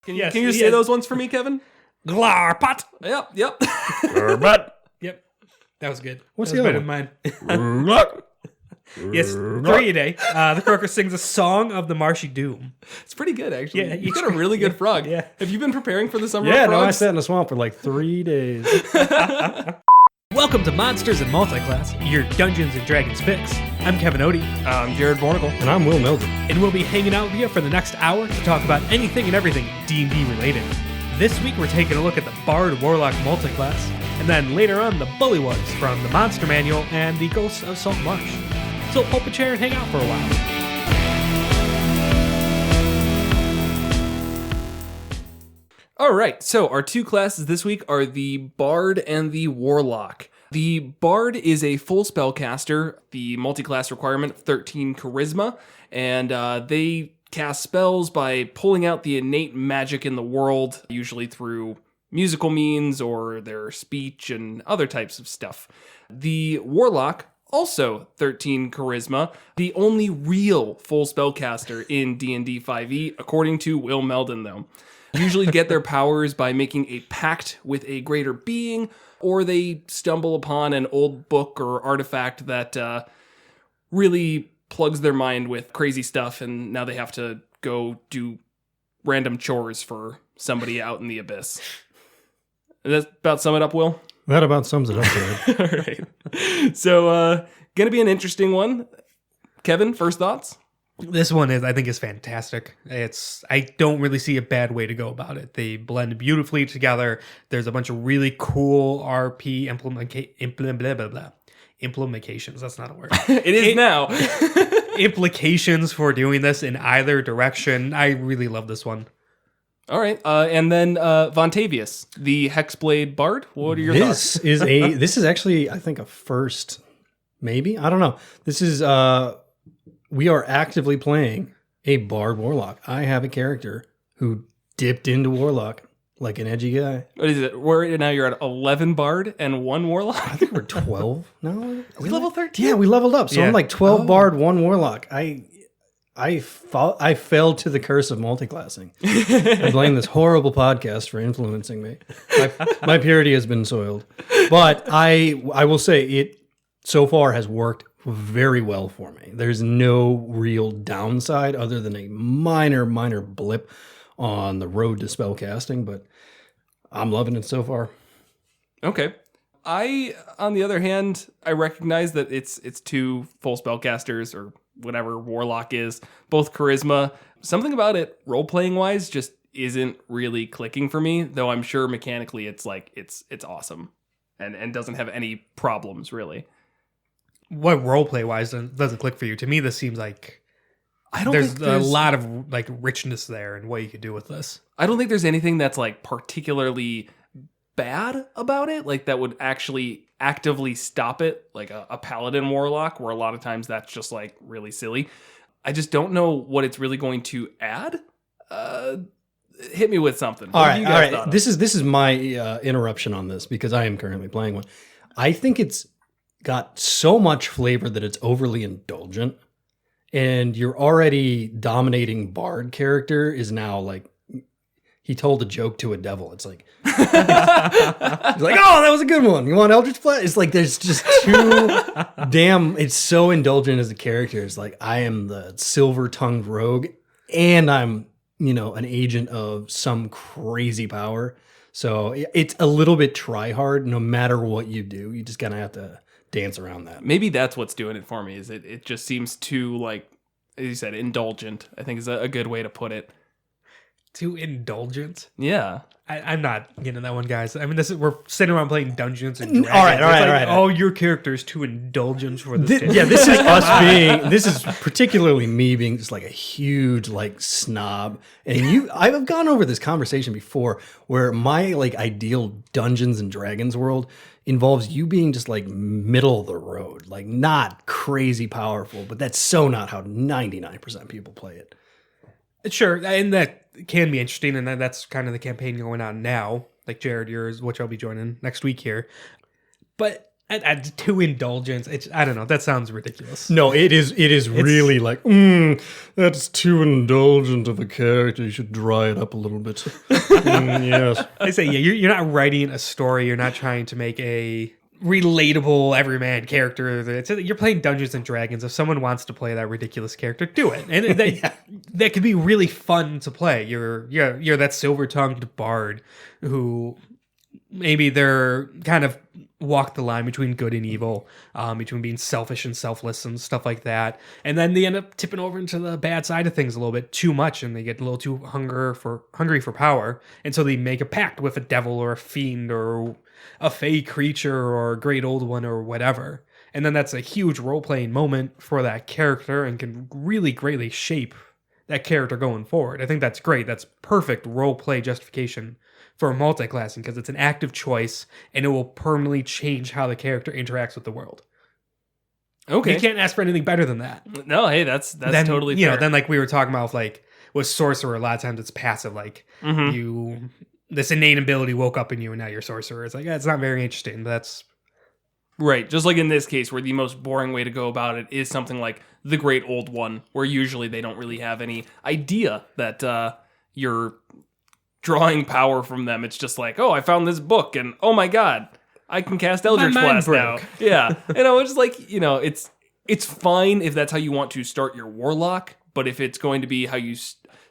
Can you say those ones for me, Kevin? Glarpot. Yep. Glarpot. Yep. That was good. What's that the was other better one? than mine. Yes, 3 a day. The croaker sings a song of the marshy doom. It's pretty good, actually. Yeah, You've got a really good frog. Yeah. Have you been preparing for the summer Yeah, of no, I frogs? sat in the swamp for like 3 days. Welcome to Monsters and Multiclass, your Dungeons and Dragons fix. I'm Kevin Odie. I'm Jared Bornicle. And I'm Will Mildred. And we'll be hanging out with you for the next hour to talk about anything and everything D&D related. This week we're taking a look at the Bard Warlock multiclass, and then later on the Bullywugs from the Monster Manual and the Ghosts of Salt Marsh. So pull up a chair and hang out for a while. All right, so our two classes this week are the Bard and the Warlock. The Bard is a full spellcaster, the multi-class requirement of 13 charisma, and they cast spells by pulling out the innate magic in the world, usually through musical means or their speech and other types of stuff. The Warlock, also 13 charisma, the only real full spellcaster in D&D 5e, according to Will Meldon, though. Usually get their powers by making a pact with a greater being, or they stumble upon an old book or artifact that really plugs their mind with crazy stuff, and now they have to go do random chores for somebody out in the abyss. Does that about sum it up, Will? That about sums it up, Jared. All right. So, gonna be an interesting one. Kevin, first thoughts? This one I think is fantastic. I don't really see a bad way to go about it. They blend beautifully together. There's a bunch of really cool RP implications. That's not a word. It is now. Implications for doing this in either direction. I really love this one. All right, and then Vontavious, the Hexblade Bard. What are your thoughts? This is actually, I think, a first, maybe? I don't know. This is, we are actively playing a Bard Warlock. I have a character who dipped into Warlock like an edgy guy. What is it? Now you're at 11 Bard and 1 Warlock? I think we're 12 now. We level 13? Yeah, we leveled up. So Yeah. I'm like 12 Bard, 1 Warlock. I fell to the curse of multiclassing. I blame this horrible podcast for influencing me. My purity has been soiled. But I will say it so far has worked very well for me. There's no real downside other than a minor blip on the road to spellcasting, but I'm loving it so far. Okay. On the other hand, I recognize that it's two full spellcasters or whatever Warlock is, both charisma. Something about it, role-playing wise, just isn't really clicking for me, though I'm sure mechanically it's awesome and doesn't have any problems, really. What roleplay wise doesn't click for you? To me, this seems like there's a lot of like richness there and what you could do with this. I don't think there's anything that's like particularly bad about it, like that would actually actively stop it, like a paladin warlock, where a lot of times that's just like really silly. I just don't know what it's really going to add. Hit me with something. All right. This is my interruption on this because I am currently playing one. I think it's got so much flavor that it's overly indulgent, and your already dominating bard character is now like he told a joke to a devil. It's like he's like, oh, that was a good one. You want Eldritch Blast? It's like there's just too damn. It's so indulgent as a character. It's like I am the silver-tongued rogue, and I'm an agent of some crazy power. So it's a little bit try hard. No matter what you do, you just kind of have to dance around that. Maybe that's what's doing it for me. Is it just seems too, like, as you said, indulgent. I think is a good way to put it. Too indulgent? Yeah. I'm not getting that one, guys. I mean, we're sitting around playing Dungeons and Dragons. All right. Oh, your character is too indulgent for this. Yeah, this is us being. This is particularly me being just like a huge like snob. And I've gone over this conversation before, where my like ideal Dungeons and Dragons world involves you being just like middle of the road, like not crazy powerful, but that's so not how 99% of people play it. Sure, and that can be interesting, and that's kind of the campaign going on now. Like Jared, yours, which I'll be joining next week here. But And too indulgent. I don't know. That sounds ridiculous. No, it is really like, that's too indulgent of a character. You should dry it up a little bit. Yes. I say, yeah, you're not writing a story. You're not trying to make a relatable everyman character. You're playing Dungeons and Dragons. If someone wants to play that ridiculous character, do it. And that could be really fun to play. You're that silver-tongued bard who maybe they're kind of walk the line between good and evil, between being selfish and selfless and stuff like that. And then they end up tipping over into the bad side of things a little bit too much, and they get a little too hungry for power. And so they make a pact with a devil or a fiend or a fey creature or a great old one or whatever. And then that's a huge role-playing moment for that character and can really greatly shape that character going forward. I think that's great. That's perfect role-play justification for multi-classing because it's an active choice and it will permanently change how the character interacts with the world. Okay. You can't ask for anything better than that. No, hey, that's then, totally fair. Then like we were talking about with Sorcerer, a lot of times it's passive. Like this innate ability woke up in you and now you're Sorcerer. It's like, it's not very interesting. But that's right. Just like in this case where the most boring way to go about it is something like the Great Old One, where usually they don't really have any idea that you're drawing power from them. It's just like, oh, I found this book and oh my god, I can cast Eldritch Blast now. Yeah. It's like, it's fine if that's how you want to start your Warlock, but if it's going to be how you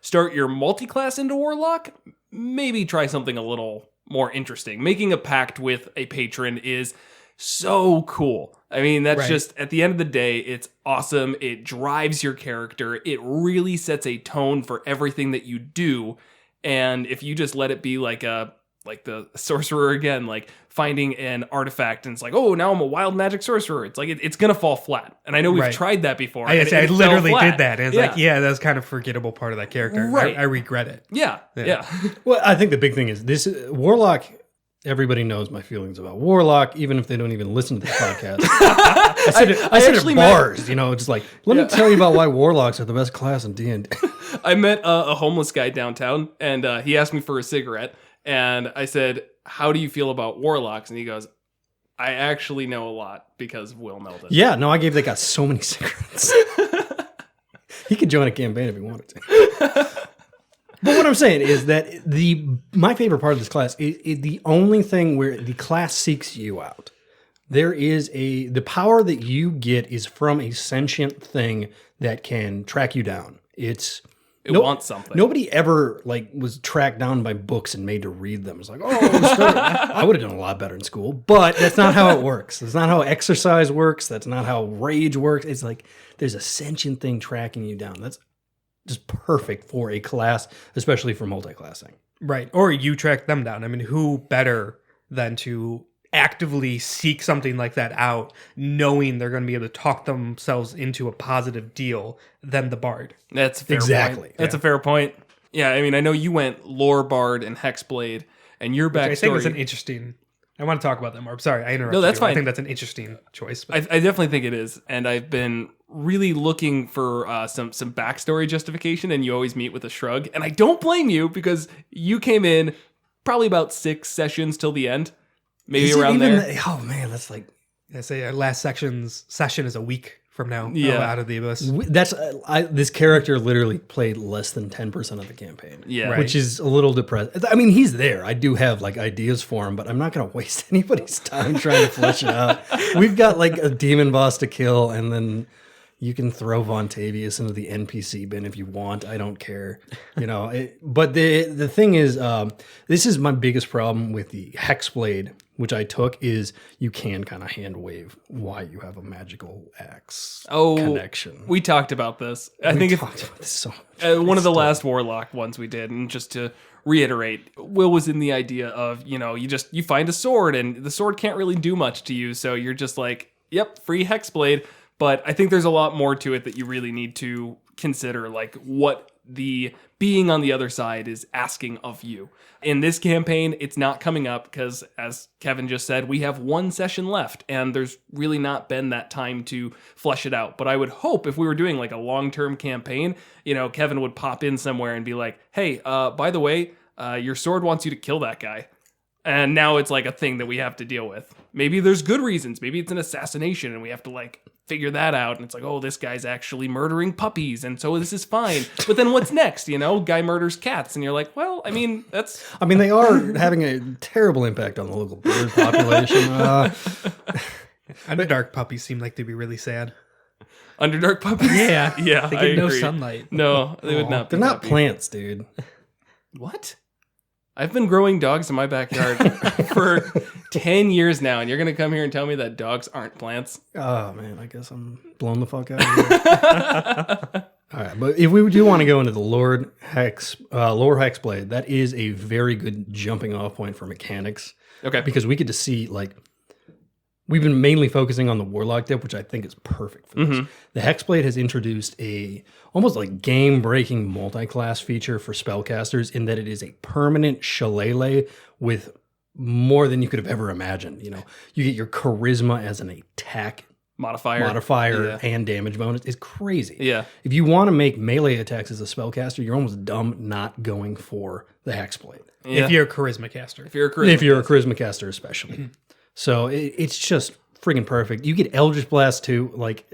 start your multi-class into Warlock, maybe try something a little more interesting. Making a pact with a patron is so cool. I mean, that's just, at the end of the day, it's awesome. It drives your character. It really sets a tone for everything that you do. And if you just let it be like the sorcerer again, like finding an artifact and it's like, oh, now I'm a wild magic sorcerer. It's like, it's going to fall flat. And I know we've tried that before. I literally did that. And it's like, that was kind of forgettable part of that character. Right. I regret it. Yeah. Well, I think the big thing is this Warlock. Everybody knows my feelings about Warlock, even if they don't even listen to the podcast. I said it bars, just like, let me tell you about why Warlocks are the best class in D&D. I met a homeless guy downtown, and he asked me for a cigarette, and I said, how do you feel about Warlocks? And he goes, I actually know a lot because of Will Meldon. Yeah, no, I gave that guy so many cigarettes. He could join a campaign if he wanted to. But what I'm saying is that my favorite part of this class is the only thing where the class seeks you out. There is the power that you get is from a sentient thing that can track you down. It wants something. Nobody ever was tracked down by books and made to read them. It's like, I would have done a lot better in school, but that's not how it works. That's not how exercise works. That's not how rage works. It's like there's a sentient thing tracking you down. That's just perfect for a class, especially for multi-classing. Right. Or you track them down. I mean, who better than to actively seek something like that out, knowing they're going to be able to talk themselves into a positive deal than the bard. That's a fair point. That's a fair point. Yeah, I mean, I know you went lore bard and hexblade, and your backstory. I think it's an interesting. I want to talk about that more. I'm sorry, I interrupted. No, that's fine. I think that's an interesting choice. I definitely think it is, and I've been really looking for some backstory justification, and you always meet with a shrug. And I don't blame you because you came in probably about 6 sessions till the end, maybe around there. Oh man, that's like I say our last session is a week from now. Out of the abyss. That's this character literally played less than 10% of the campaign. Yeah, which is a little depressing. I mean, he's there. I do have ideas for him, but I'm not going to waste anybody's time trying to flesh it out. We've got a demon boss to kill, and then you can throw Vontavious into the NPC bin if you want. I don't care, But the thing is, this is my biggest problem with the Hexblade, which I took, is you can kind of hand wave why you have a magical axe connection. We talked about this. I think talked about this so much. One of the last Warlock ones we did, and just to reiterate, Will was in the idea of you find a sword, and the sword can't really do much to you, so you're just like, yep, free Hexblade. But I think there's a lot more to it that you really need to consider, what the being on the other side is asking of you. In this campaign, it's not coming up because, as Kevin just said, we have 1 session left, and there's really not been that time to flesh it out. But I would hope if we were doing a long-term campaign, Kevin would pop in somewhere and be like, hey, by the way, your sword wants you to kill that guy. And now it's like a thing that we have to deal with. Maybe there's good reasons. Maybe it's an assassination and we have to like figure that out. And it's like, oh, this guy's actually murdering puppies. And so this is fine. But then what's next? You know, guy murders cats. And you're like, well, I mean, they are having a terrible impact on the local bird population. Underdark puppies seem like they'd be really sad. Underdark puppies? Yeah. Yeah, They I get no agree. sunlight. No, they would not be. They're not happy. plants, dude. What? I've been growing dogs in my backyard for 10 years now, and you're going to come here and tell me that dogs aren't plants? Oh, man, I guess I'm blown the fuck out of here. All right, but if we do want to go into the Lore Hexblade, that is a very good jumping off point for mechanics. Okay. Because we get to see, like, we've been mainly focusing on the Warlock dip, which I think is perfect for this. The Hexblade has introduced a almost like game-breaking multi-class feature for spellcasters in that it is a permanent shillelagh with more than you could have ever imagined. You know, you get your charisma as an attack modifier and damage bonus. It's crazy. Yeah. If you want to make melee attacks as a spellcaster, you're almost dumb not going for the Hexblade. Yeah. If you're a charisma caster. If you're a charisma caster, especially. So it's just friggin' perfect. You get Eldritch Blast too. Like,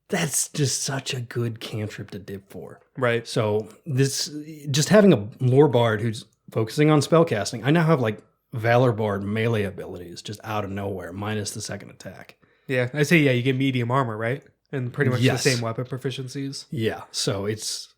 that's just such a good cantrip to dip for. Right. So this, just having a lore bard who's focusing on spellcasting, I now have like Valor Bard melee abilities just out of nowhere, minus the second attack. Yeah. I say, you get medium armor, right? And pretty much Yes. the same weapon proficiencies. Yeah. So it's...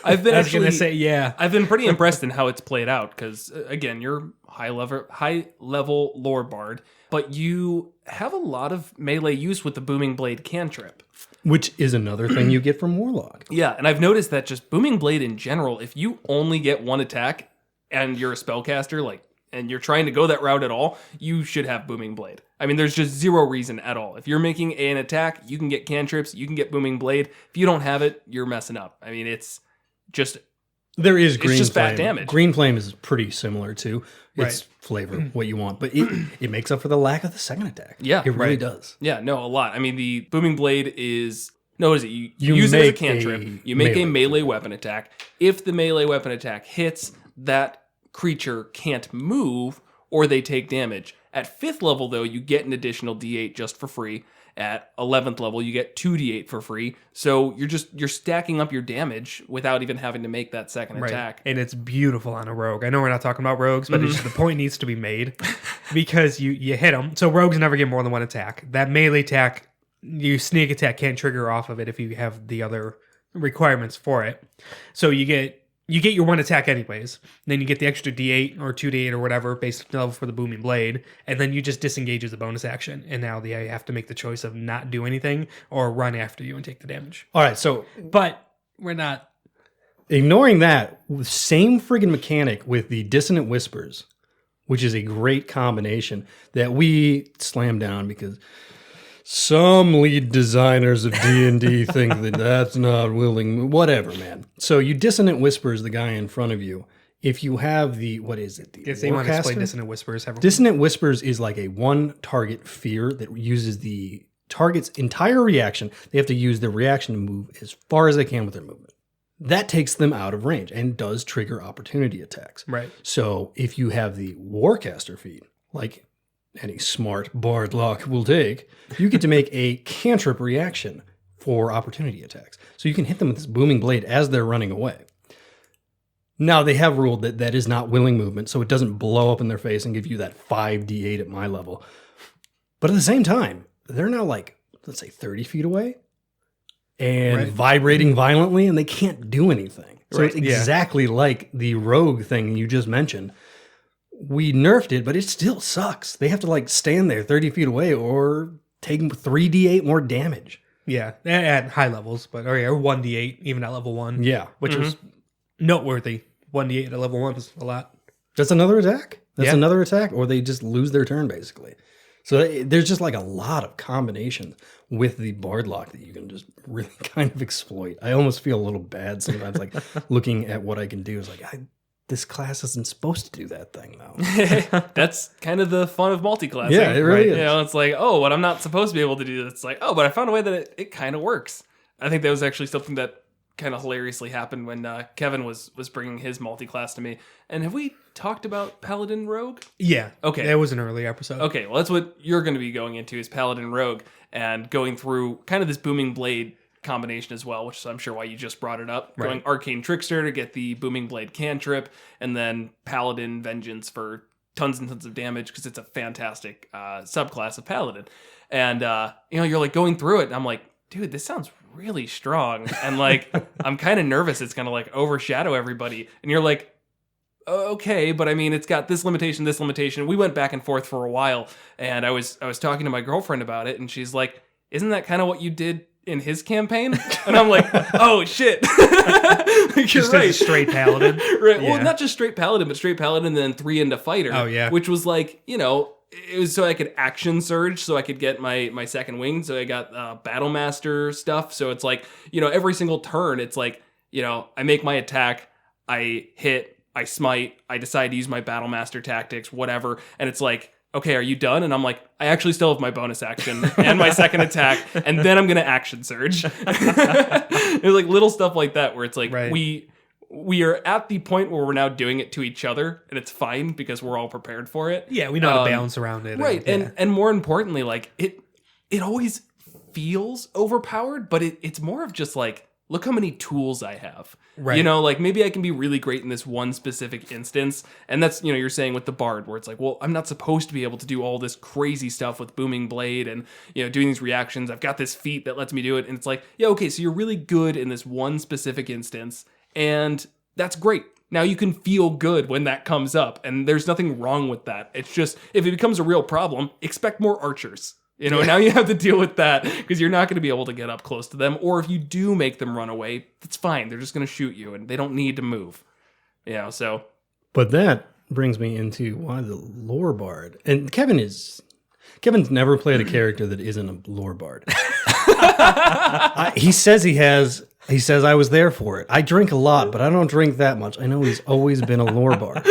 I've been I was going to say, I've been pretty impressed in how it's played out because, again, you're high level lore bard, but you have a lot of melee use with the Booming Blade cantrip. Which is another thing you get from Warlock. Yeah, and I've noticed that just Booming Blade in general, if you only get one attack and you're a spellcaster, and you're trying to go that route at all, you should have Booming Blade. I mean, there's just zero reason at all. If you're making an attack, you can get cantrips, you can get Booming Blade. If you don't have it, you're messing up. I mean, it's just... There is Green It's just Flame. bad damage. Green Flame is pretty similar to its Right. flavor, what you want, but it makes up for the lack of the second attack. Yeah, it really right. does. Yeah, no, a lot. I mean, the Booming Blade is... No, what is it? You You use it as a make cantrip. a You make a melee melee weapon attack. If the melee weapon attack hits, that creature can't move or they take damage. At 5th level, though, you get an additional D8 just for free. At 11th level, you get 2d8 for free. So you're stacking up your damage without even having to make that second attack. And it's beautiful on a rogue. I know we're not talking about rogues, but the point needs to be made because you hit them. So rogues never get more than one attack. That melee attack, you sneak attack can't trigger off of it if you have the other requirements for it. So you get your one attack anyways. Then you get the extra D8 or 2d8 or whatever based on the level for the Booming Blade. And then you just disengage as a bonus action. And now you have to make the choice of not do anything or run after you and take the damage. All right, so But we're not... ignoring that, same friggin' mechanic with the Dissonant Whispers, which is a great combination that we slam down because some lead designers of D&D think that that's not willing. Whatever, man. So you Dissonant Whispers the guy in front of you. If you have the, what is it? The Yes, they want to explain Warcaster? Dissonant Whispers. Dissonant Whispers is like a one-target fear that uses the target's entire reaction. They have to use their reaction to move as far as they can with their movement. That takes them out of range and does trigger opportunity attacks. Right. So if you have the Warcaster feat, like any smart bard lock will take, you get to make a cantrip reaction for opportunity attacks. So you can hit them with this Booming Blade as they're running away. Now, they have ruled that that is not willing movement, so it doesn't blow up in their face and give you that 5d8 at my level. But at the same time, they're now like, let's say 30 feet away and vibrating violently, and they can't do anything. So it's exactly like the rogue thing you just mentioned. We nerfed it, but it still sucks. They have to like stand there 30 feet away or take 3d8 more damage. Yeah, at high levels, but or 1d8 even at level 1. Yeah. Which was noteworthy. 1d8 at level 1 is a lot. That's another attack? That's another attack? Or they just lose their turn, basically. So there's just like a lot of combinations with the Bard Lock that you can just really kind of exploit. I almost feel a little bad sometimes, like looking at what I can do. It's like, this class isn't supposed to do that thing, though. That's kind of the fun of multi-classing. Yeah, it really is. You know, it's like, oh, what I'm not supposed to be able to do. It's like, oh, but I found a way that it kind of works. I think that was actually something that kind of hilariously happened when Kevin was bringing his multi-class to me. And have we talked about Paladin Rogue? Yeah. Okay. That was an early episode. Okay, well, that's what you're going to be going into is Paladin Rogue and going through kind of this Booming Blade combination as well, which is I'm sure why you just brought it up. Right. Going Arcane Trickster to get the Booming Blade cantrip, and then Paladin Vengeance for tons and tons of damage because it's a fantastic subclass of Paladin. And, you're like going through it, and I'm like, dude, this sounds really strong. And like, I'm kind of nervous it's going to like overshadow everybody. And you're like, okay, but I mean, it's got this limitation, this limitation. We went back and forth for a while, and I was talking to my girlfriend about it, and she's like, isn't that kind of what you did in his campaign? And I'm like, oh shit. You're Just right. as a straight paladin. Right. Yeah. Well, not just straight paladin, but straight paladin and then 3 into fighter. Oh, yeah. Which was like, it was so I could action surge, so I could get my second wing. So I got battle master stuff. So it's like, every single turn, it's like, I make my attack, I hit, I smite, I decide to use my battle master tactics, whatever. And it's like, okay, are you done? And I'm like, I actually still have my bonus action and my second attack, and then I'm going to action surge. It's like little stuff like that where it's like, Right. we are at the point where we're now doing it to each other, and it's fine because we're all prepared for it. Yeah, we know how to balance around it. Right. And more importantly, like it always feels overpowered, but it's more of just like, look how many tools I have. Right. Like maybe I can be really great in this one specific instance. And that's, you're saying with the Bard, where it's like, well, I'm not supposed to be able to do all this crazy stuff with Booming Blade and, doing these reactions. I've got this feat that lets me do it. And it's like, yeah, okay, so you're really good in this one specific instance. And that's great. Now you can feel good when that comes up. And there's nothing wrong with that. It's just, if it becomes a real problem, expect more archers. Now you have to deal with that because you're not going to be able to get up close to them. Or if you do make them run away, that's fine. They're just going to shoot you and they don't need to move. So. But that brings me into why the lore bard. And Kevin's never played a character that isn't a lore bard. He says I was there for it. I drink a lot, but I don't drink that much. I know he's always been a lore bard.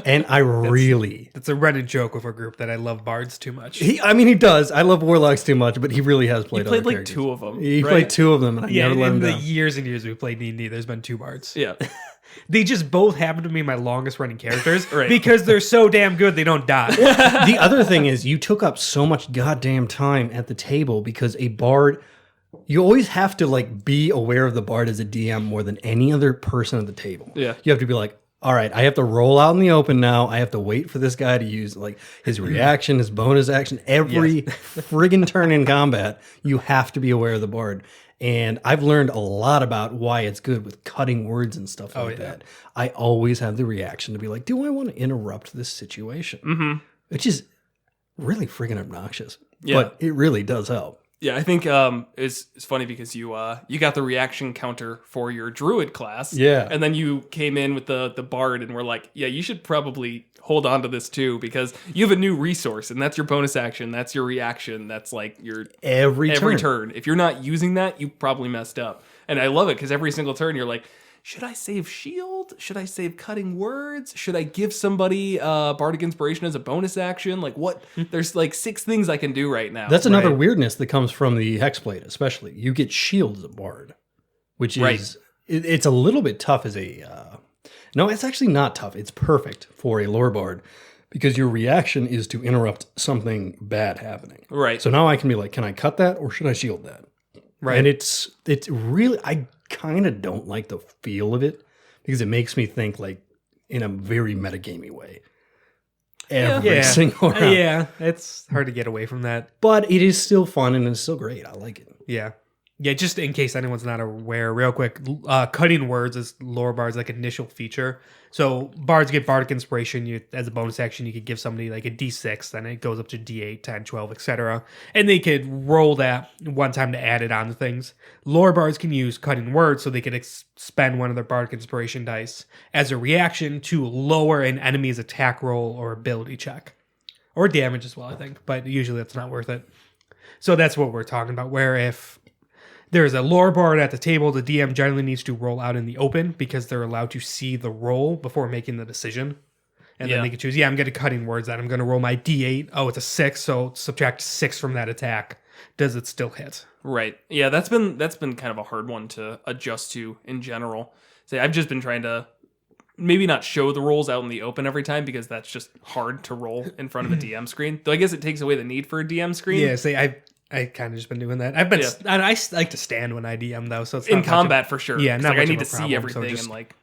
And that's a running joke with our group that I love bards too much. He does. I love warlocks too much, but he really has played. He played other like characters. 2 of them. He played 2 of them, and I never let him in the down. years and years we played D&D, there's been 2 bards. Yeah. They just both happen to be my longest running characters Right. because they're so damn good they don't die. The other thing is you took up so much goddamn time at the table because a bard, you always have to like be aware of the bard as a DM more than any other person at the table. Yeah. You have to be like, all right, I have to roll out in the open now. I have to wait for this guy to use like his reaction, his bonus action, every friggin' turn in combat. You have to be aware of the bard. And I've learned a lot about why it's good with cutting words and stuff like that. I always have the reaction to be like, do I want to interrupt this situation? Mm-hmm. Which is really friggin' obnoxious. Yeah. But it really does help. Yeah, I think it's funny because you got the reaction counter for your druid class. Yeah. And then you came in with the bard and were like, yeah, you should probably hold on to this too because you have a new resource and that's your bonus action, that's your reaction, that's like your Every turn. If you're not using that, you probably messed up. And I love it because every single turn you're like, should I save shield? Should I save cutting words? Should I give somebody bardic inspiration as a bonus action? Like what? There's like 6 things I can do right now. That's another weirdness that comes from the hexblade, especially. You get shield as a bard, which is it's a little bit tough as a. No, it's actually not tough. It's perfect for a lore bard because your reaction is to interrupt something bad happening. Right. So now I can be like, can I cut that or should I shield that? Right. And it's really, I kind of don't like the feel of it because it makes me think like in a very metagamey way. Every single round. Yeah, it's hard to get away from that. But it is still fun and it's still great. I like it. Yeah. Yeah, just in case anyone's not aware, real quick, cutting words is lore bard's like initial feature. So bards get bardic inspiration. As a bonus action, you could give somebody like a d6, then it goes up to d8, 10, 12, etc. And they could roll that one time to add it on to things. Lore bards can use cutting words, so they could spend one of their bardic inspiration dice as a reaction to lower an enemy's attack roll or ability check. Or damage as well, I think. But usually that's not worth it. So that's what we're talking about, where if there's a lore bard at the table, the DM generally needs to roll out in the open because they're allowed to see the roll before making the decision. And then they can choose, I'm going to cutting words that I'm going to roll my d8. Oh, it's a 6, so subtract 6 from that attack. does it still hit? Right. Yeah, that's been kind of a hard one to adjust to in general. So I've just been trying to maybe not show the rolls out in the open every time because that's just hard to roll in front of a DM screen. Though I guess it takes away the need for a DM screen. Yeah, see, I kind of just been doing that. I like to stand when I DM though, so it's in not combat for sure. Yeah, not like I much need of to a problem, see so everything just and like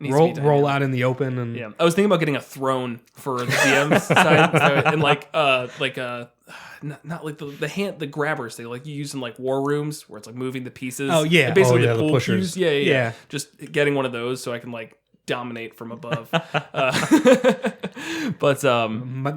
roll out in the open and yeah. I was thinking about getting a throne for the DM's side and not like the grabbers they like you use in like war rooms where it's like moving the pieces. Oh yeah, basically the pull pushers. cues. Yeah. Just getting one of those so I can like dominate from above. But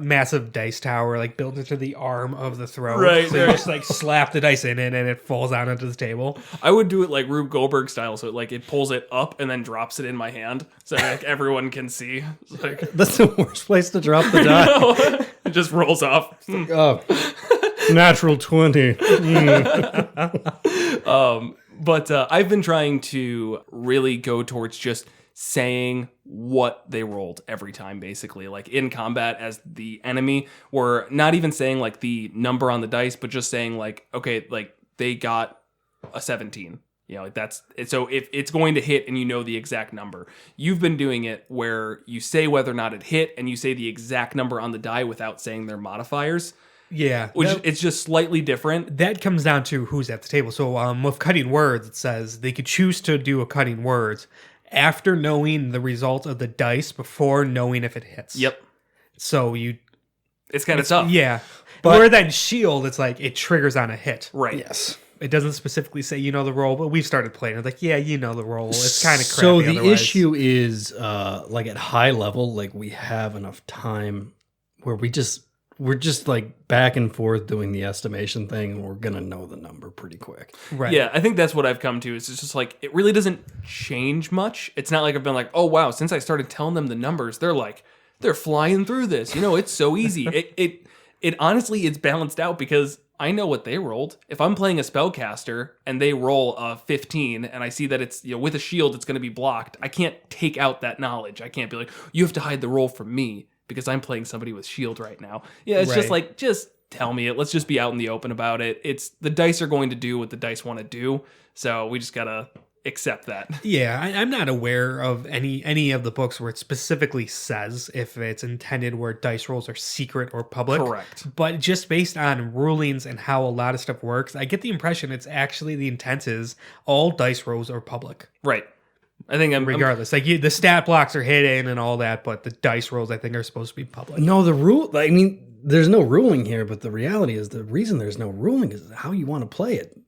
massive dice tower like built into the arm of the throne. Right, So you right. just like slap the dice in it and it falls out onto the table. I would do it like Rube Goldberg style, so it pulls it up and then drops it in my hand, so like everyone can see. It's like, That's the worst place to drop the die. it just rolls off. Oh, natural 20. But I've been trying to really go towards just saying what they rolled every time, basically. Like in combat as the enemy, we're not even saying like the number on the dice, but just saying like, okay, like they got a 17. You know, like that's so if it's going to hit and you know the exact number. You've been doing it where you say whether or not it hit and you say the exact number on the die without saying their modifiers. Yeah, Which it's just slightly different. that comes down to who's at the table. So with cutting words, it says they could choose to do a cutting words after knowing the result of the dice before knowing if it hits. Yep. So It's kind of tough. yeah. But- Where then shield, it's like it triggers on a hit. Right. Yes. It doesn't specifically say you know the roll, but we've started playing. It's like, yeah, you know the roll. It's kind of crappy. So the otherwise. issue is like at high level, like we have enough time where we're just like back and forth doing the estimation thing and we're gonna know the number pretty quick. right? Yeah, I think that's what I've come to. Is it's just like it really doesn't change much. It's not like I've been like, oh wow, since I started telling them the numbers, they're flying through this. You know, it's so easy. It honestly it's balanced out because I know what they rolled. If I'm playing a spellcaster and they roll a 15 and I see that it's, you know, with a shield it's going to be blocked, I can't take out that knowledge. I can't be like, you have to hide the roll from me because I'm playing somebody with shield right now. Yeah, it's just Right. like, just tell me it. Let's just be out in the open about it. It's the dice are going to do what the dice want to do. So we just got to accept that. Yeah, I'm not aware of any of the books where it specifically says if it's intended where dice rolls are secret or public. Correct. But just based on rulings and how a lot of stuff works, I get the impression it's actually the intent is all dice rolls are public. Right. I think I'm Regardless, the stat blocks are hidden and all that, but the dice rolls I think are supposed to be public. No, there's no ruling here, but the reality is the reason there's no ruling is how you want to play it.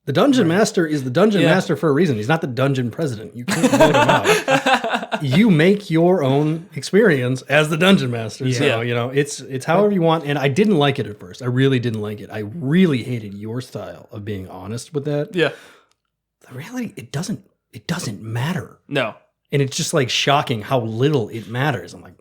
The dungeon master is the dungeon master for a reason. He's not the dungeon president. You can't vote him out. You make your own experience as the dungeon master. Yeah. So, you know, it's however you want. And I didn't like it at first. I really didn't like it. I really hated your style of being honest with that. Yeah. The reality, it doesn't matter. No. And it's just like shocking how little it matters. I'm like,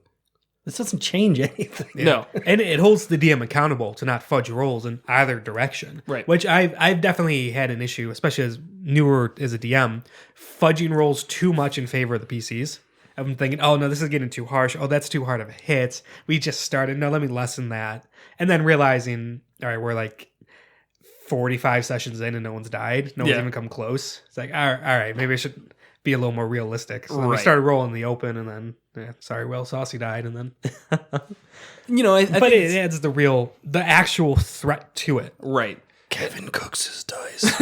this doesn't change anything. No. And it holds the DM accountable to not fudge rolls in either direction. Right. Which I've definitely had an issue, especially as newer as a DM, fudging rolls too much in favor of the PCs. I'm thinking, oh no, this is getting too harsh. Oh, that's too hard of a hit. We just started. No, let me lessen that. And then realizing, all right, we're like 45 sessions in and no one's died. No one's even come close. It's like, all right, maybe I should be a little more realistic. So then we Right. started rolling in the open and then, sorry, Will Saucy died. And then, You know, I but think it adds the actual threat to it. right. Kevin cooks his dice.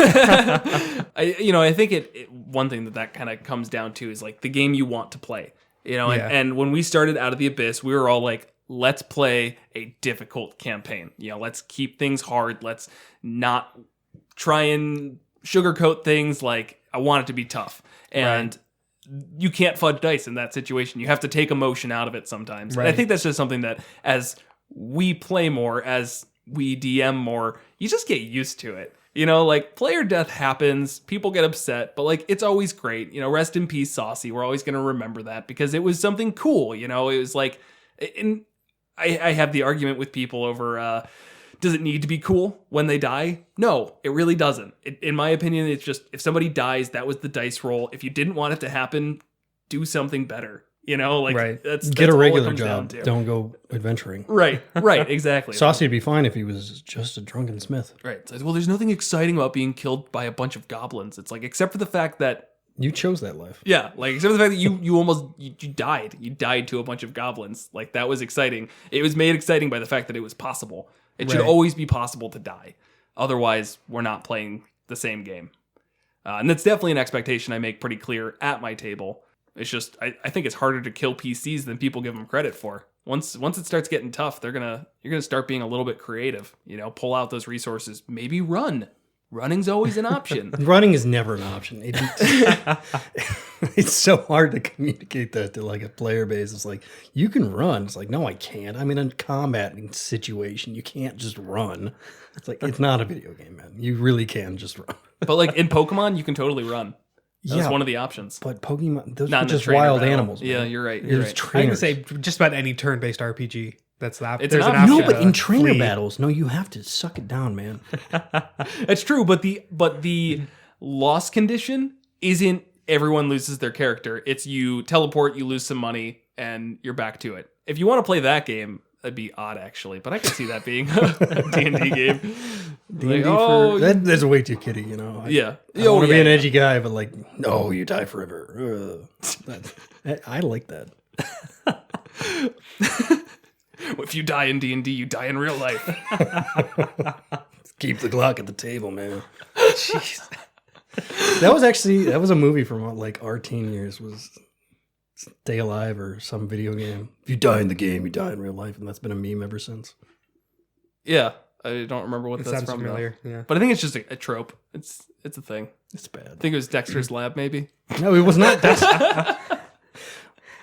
I think one thing that kind of comes down to is like the game you want to play, you know, Yeah. and when we started Out of the Abyss, we were all like, let's play a difficult campaign. You know, let's keep things hard. Let's not try and sugarcoat things. Like I want it to be tough. And you can't fudge dice in that situation. You have to take emotion out of it sometimes. And I Right. think that's just something that as we play more, as we DM more, you just get used to it. You know, like player death happens, people get upset, but like it's always great. You know, rest in peace, Saucy. We're always going to remember that because it was something cool. You know, it was like, and I have the argument with people over, does it need to be cool when they die? No, it really doesn't. In my opinion, it's just if somebody dies, that was the dice roll. If you didn't want it to happen, do something better. You know, like Right. that's Get a all it regular comes down job. to. Don't go adventuring. Right, exactly. Saucy would be fine if he was just a drunken smith. Right. It's like, well, there's nothing exciting about being killed by a bunch of goblins. It's like, except for the fact that, You chose that life. yeah, like, except for the fact that you almost, you died. You died to a bunch of goblins. Like, that was exciting. It was made exciting by the fact that it was possible. It should Right. always be possible to die. Otherwise, we're not playing the same game. And that's definitely an expectation I make pretty clear at my table. It's just, I think it's harder to kill PCs than people give them credit for. Once it starts getting tough, you're gonna start being a little bit creative. You know, pull out those resources. Maybe run. Running's always an option. Running is never an option. It's so hard to communicate that to like a player base. It's like, you can run. It's like, no, I can't. I'm in a combat situation. You can't just run. It's like, it's not a video game, man. You really can just run. But like in Pokemon, you can totally run. That's Yeah, one of the options. But Pokemon, those Not are in the just trainer wild battle. animals. Man. Yeah, you're right. You're You're just right. I'm trainers. gonna say just about any turn-based RPG. That's the It's there's an an option. option. No, but in to trainer flee. battles, no, you have to suck it down, man. It's true, but the loss condition isn't everyone loses their character. It's you teleport, you lose some money, and you're back to it. If you want to play that game, that'd be odd actually, but I could see that being a D&D game. D&D oh, that's way too kidddy, you know. yeah. I want to be an edgy guy, but like, no, you die forever. I like that. If you die in D&D, you die in real life. Keep the Glock at the table, man. Jeez. That was a movie from like our teen years, was Stay Alive or some video game. If you die in the game, you die in real life, and that's been a meme ever since. Yeah, I don't remember what It that's sounds from. familiar. Though. Yeah. I think it's just a trope. It's a thing. It's bad. I think it was Dexter's Lab, maybe. No, it was not. That's,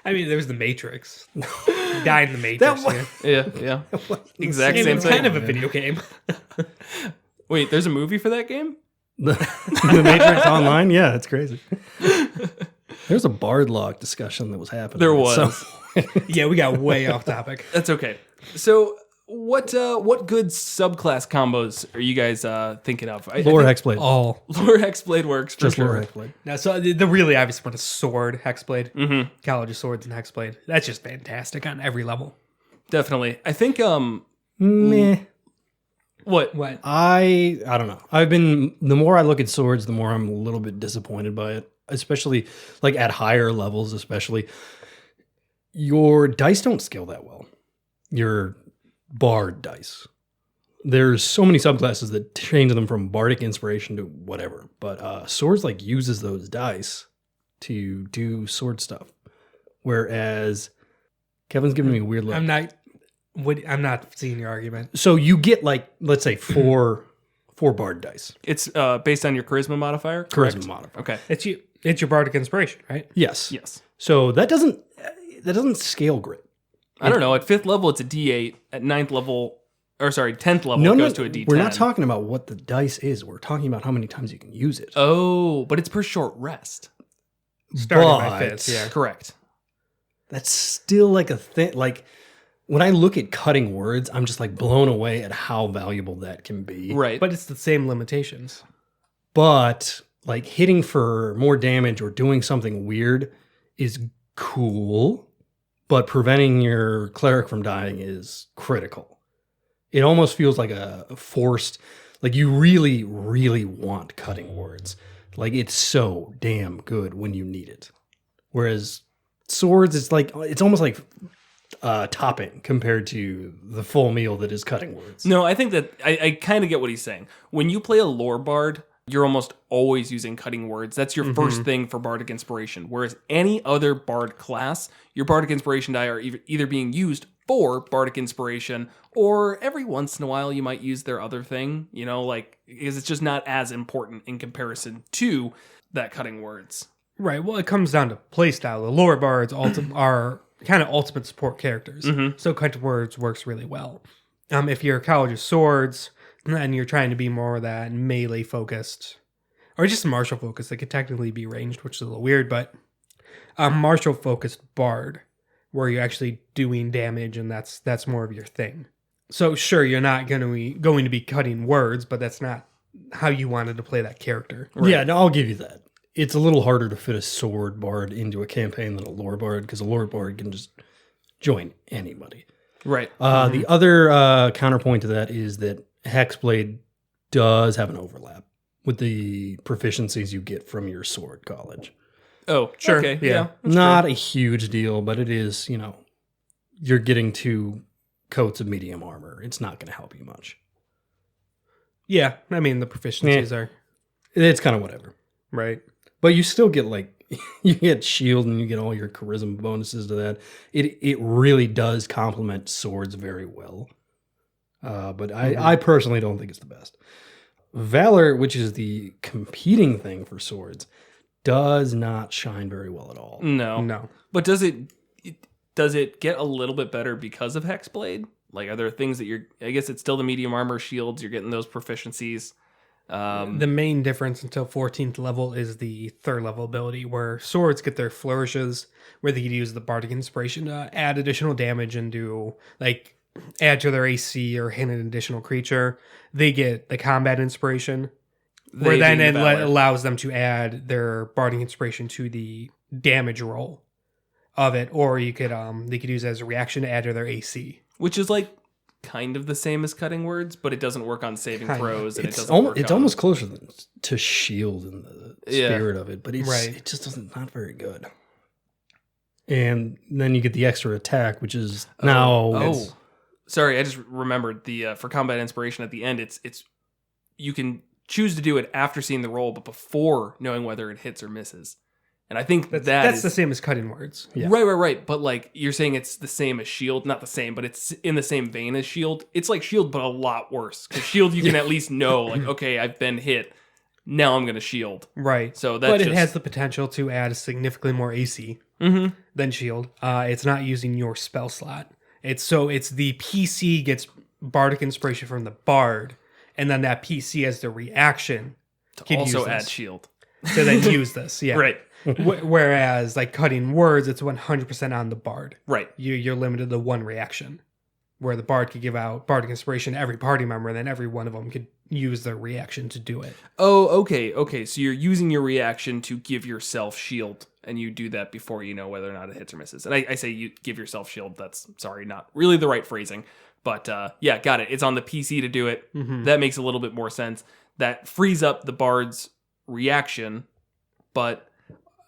I mean, there was the Matrix. Die in the Matrix. That was- Yeah. Exact And same it's thing. kind of a video game. Wait, there's a movie for that game? the Matrix Online. Yeah, it's crazy. There's a Bardlock discussion that was happening. There was. So- Yeah, we got way off topic. That's okay. So, what good subclass combos are you guys thinking of? Lore Hexblade. All. Lore Hexblade works for Just sure. Lore Hexblade. Now, so the really obvious one is Sword, Hexblade. Mm-hmm. College of Swords and Hexblade. That's just fantastic on every level. Definitely. I think Meh. what? I don't know. The more I look at swords, the more I'm a little bit disappointed by it. Especially like at higher levels, especially. Your dice don't scale that well. Your bard dice. There's so many subclasses that change them from bardic inspiration to whatever. But swords like uses those dice to do sword stuff. Whereas Kevin's giving me a weird look. I'm not seeing your argument. So you get like, let's say four bard dice. It's based on your charisma modifier? Charisma modifier. Okay. It's your bardic inspiration, right? Yes. Yes. So that doesn't scale great. I don't know. At 5th level, it's a D8. At 9th level, 10th level, it goes to a D10. We're not talking about what the dice is. We're talking about how many times you can use it. Oh, but it's per short rest. Starting by But- fifth, yeah. Correct. That's still like a thing. Like when I look at cutting words, I'm just like blown away at how valuable that can be. Right. But it's the same limitations. But like hitting for more damage or doing something weird is cool, but preventing your cleric from dying is critical. It almost feels like a forced, like you really, really want cutting words. Like it's so damn good when you need it. Whereas swords, it's almost like topping compared to the full meal that is cutting words. No, I think that I kind of get what he's saying. When you play a lore bard, you're almost always using cutting words. That's your first thing for bardic inspiration. Whereas any other bard class, your bardic inspiration die are either being used for bardic inspiration, or every once in a while you might use their other thing, because it's just not as important in comparison to that cutting words. Right. Well, it comes down to playstyle. The lower bards are kind of ultimate support characters. So cutting words works really well. If you're a College of Swords and you're trying to be more of that melee focused, or just martial focused, they could technically be ranged, which is a little weird, but a martial focused bard where you're actually doing damage and that's more of your thing. So sure, you're not going to be cutting words, but that's not how you wanted to play that character. Yeah, no, I'll give you that. it's a little harder to fit a sword bard into a campaign than a lore bard, because a lore bard can just join anybody. Right. The other counterpoint to that is that Hexblade does have an overlap with the proficiencies you get from your sword college. Oh, Sure. Okay. Yeah. Not a huge deal, but it is, you're getting 2 coats of medium armor. It's not going to help you much. Yeah, I mean, the proficiencies are... It's kind of whatever. Right. But you still get, you get shield and you get all your charisma bonuses to that. It really does complement swords very well. But I personally don't think it's the best. Valor, which is the competing thing for swords, does not shine very well at all. No. But does it get a little bit better because of Hexblade? Like, are there things that I guess it's still the medium armor shields, you're getting those proficiencies. The main difference until 14th level is the 3rd level ability, where swords get their flourishes, where they can use the bardic inspiration to add additional damage and do, add to their AC or hit an additional creature. They get the combat inspiration, where then it allows them to add their bardic inspiration to the damage roll of it, or they could use it as a reaction to add to their AC. Which is kind of the same as cutting words, but it doesn't work on saving throws, and it's almost closer to shield in the spirit of it, but it just not very good. And then you get the extra attack, which is now. Sorry, I just remembered the for combat inspiration at the end. It's you can choose to do it after seeing the roll, but before knowing whether it hits or misses. And I think that's the same as cutting words. Yeah. Right. But you're saying it's the same as shield, not the same, but it's in the same vein as shield. It's like shield, but a lot worse. Because shield, you can at least know, okay, I've been hit. Now I'm going to shield. Right. So but it has the potential to add significantly more AC than shield. It's not using your spell slot. It's the PC gets bardic inspiration from the bard, and then that PC has the reaction to also add shield. To then use this. Yeah. Right. Whereas cutting words, it's 100% on the bard. Right. You're limited to one reaction, where the bard could give out bardic inspiration to every party member, and then every one of them could use their reaction to do it. Oh, okay. So you're using your reaction to give yourself shield, and you do that before you know whether or not it hits or misses. And I say you give yourself shield. That's, not really the right phrasing. But got it. It's on the PC to do it. Mm-hmm. That makes a little bit more sense. That frees up the bard's reaction, but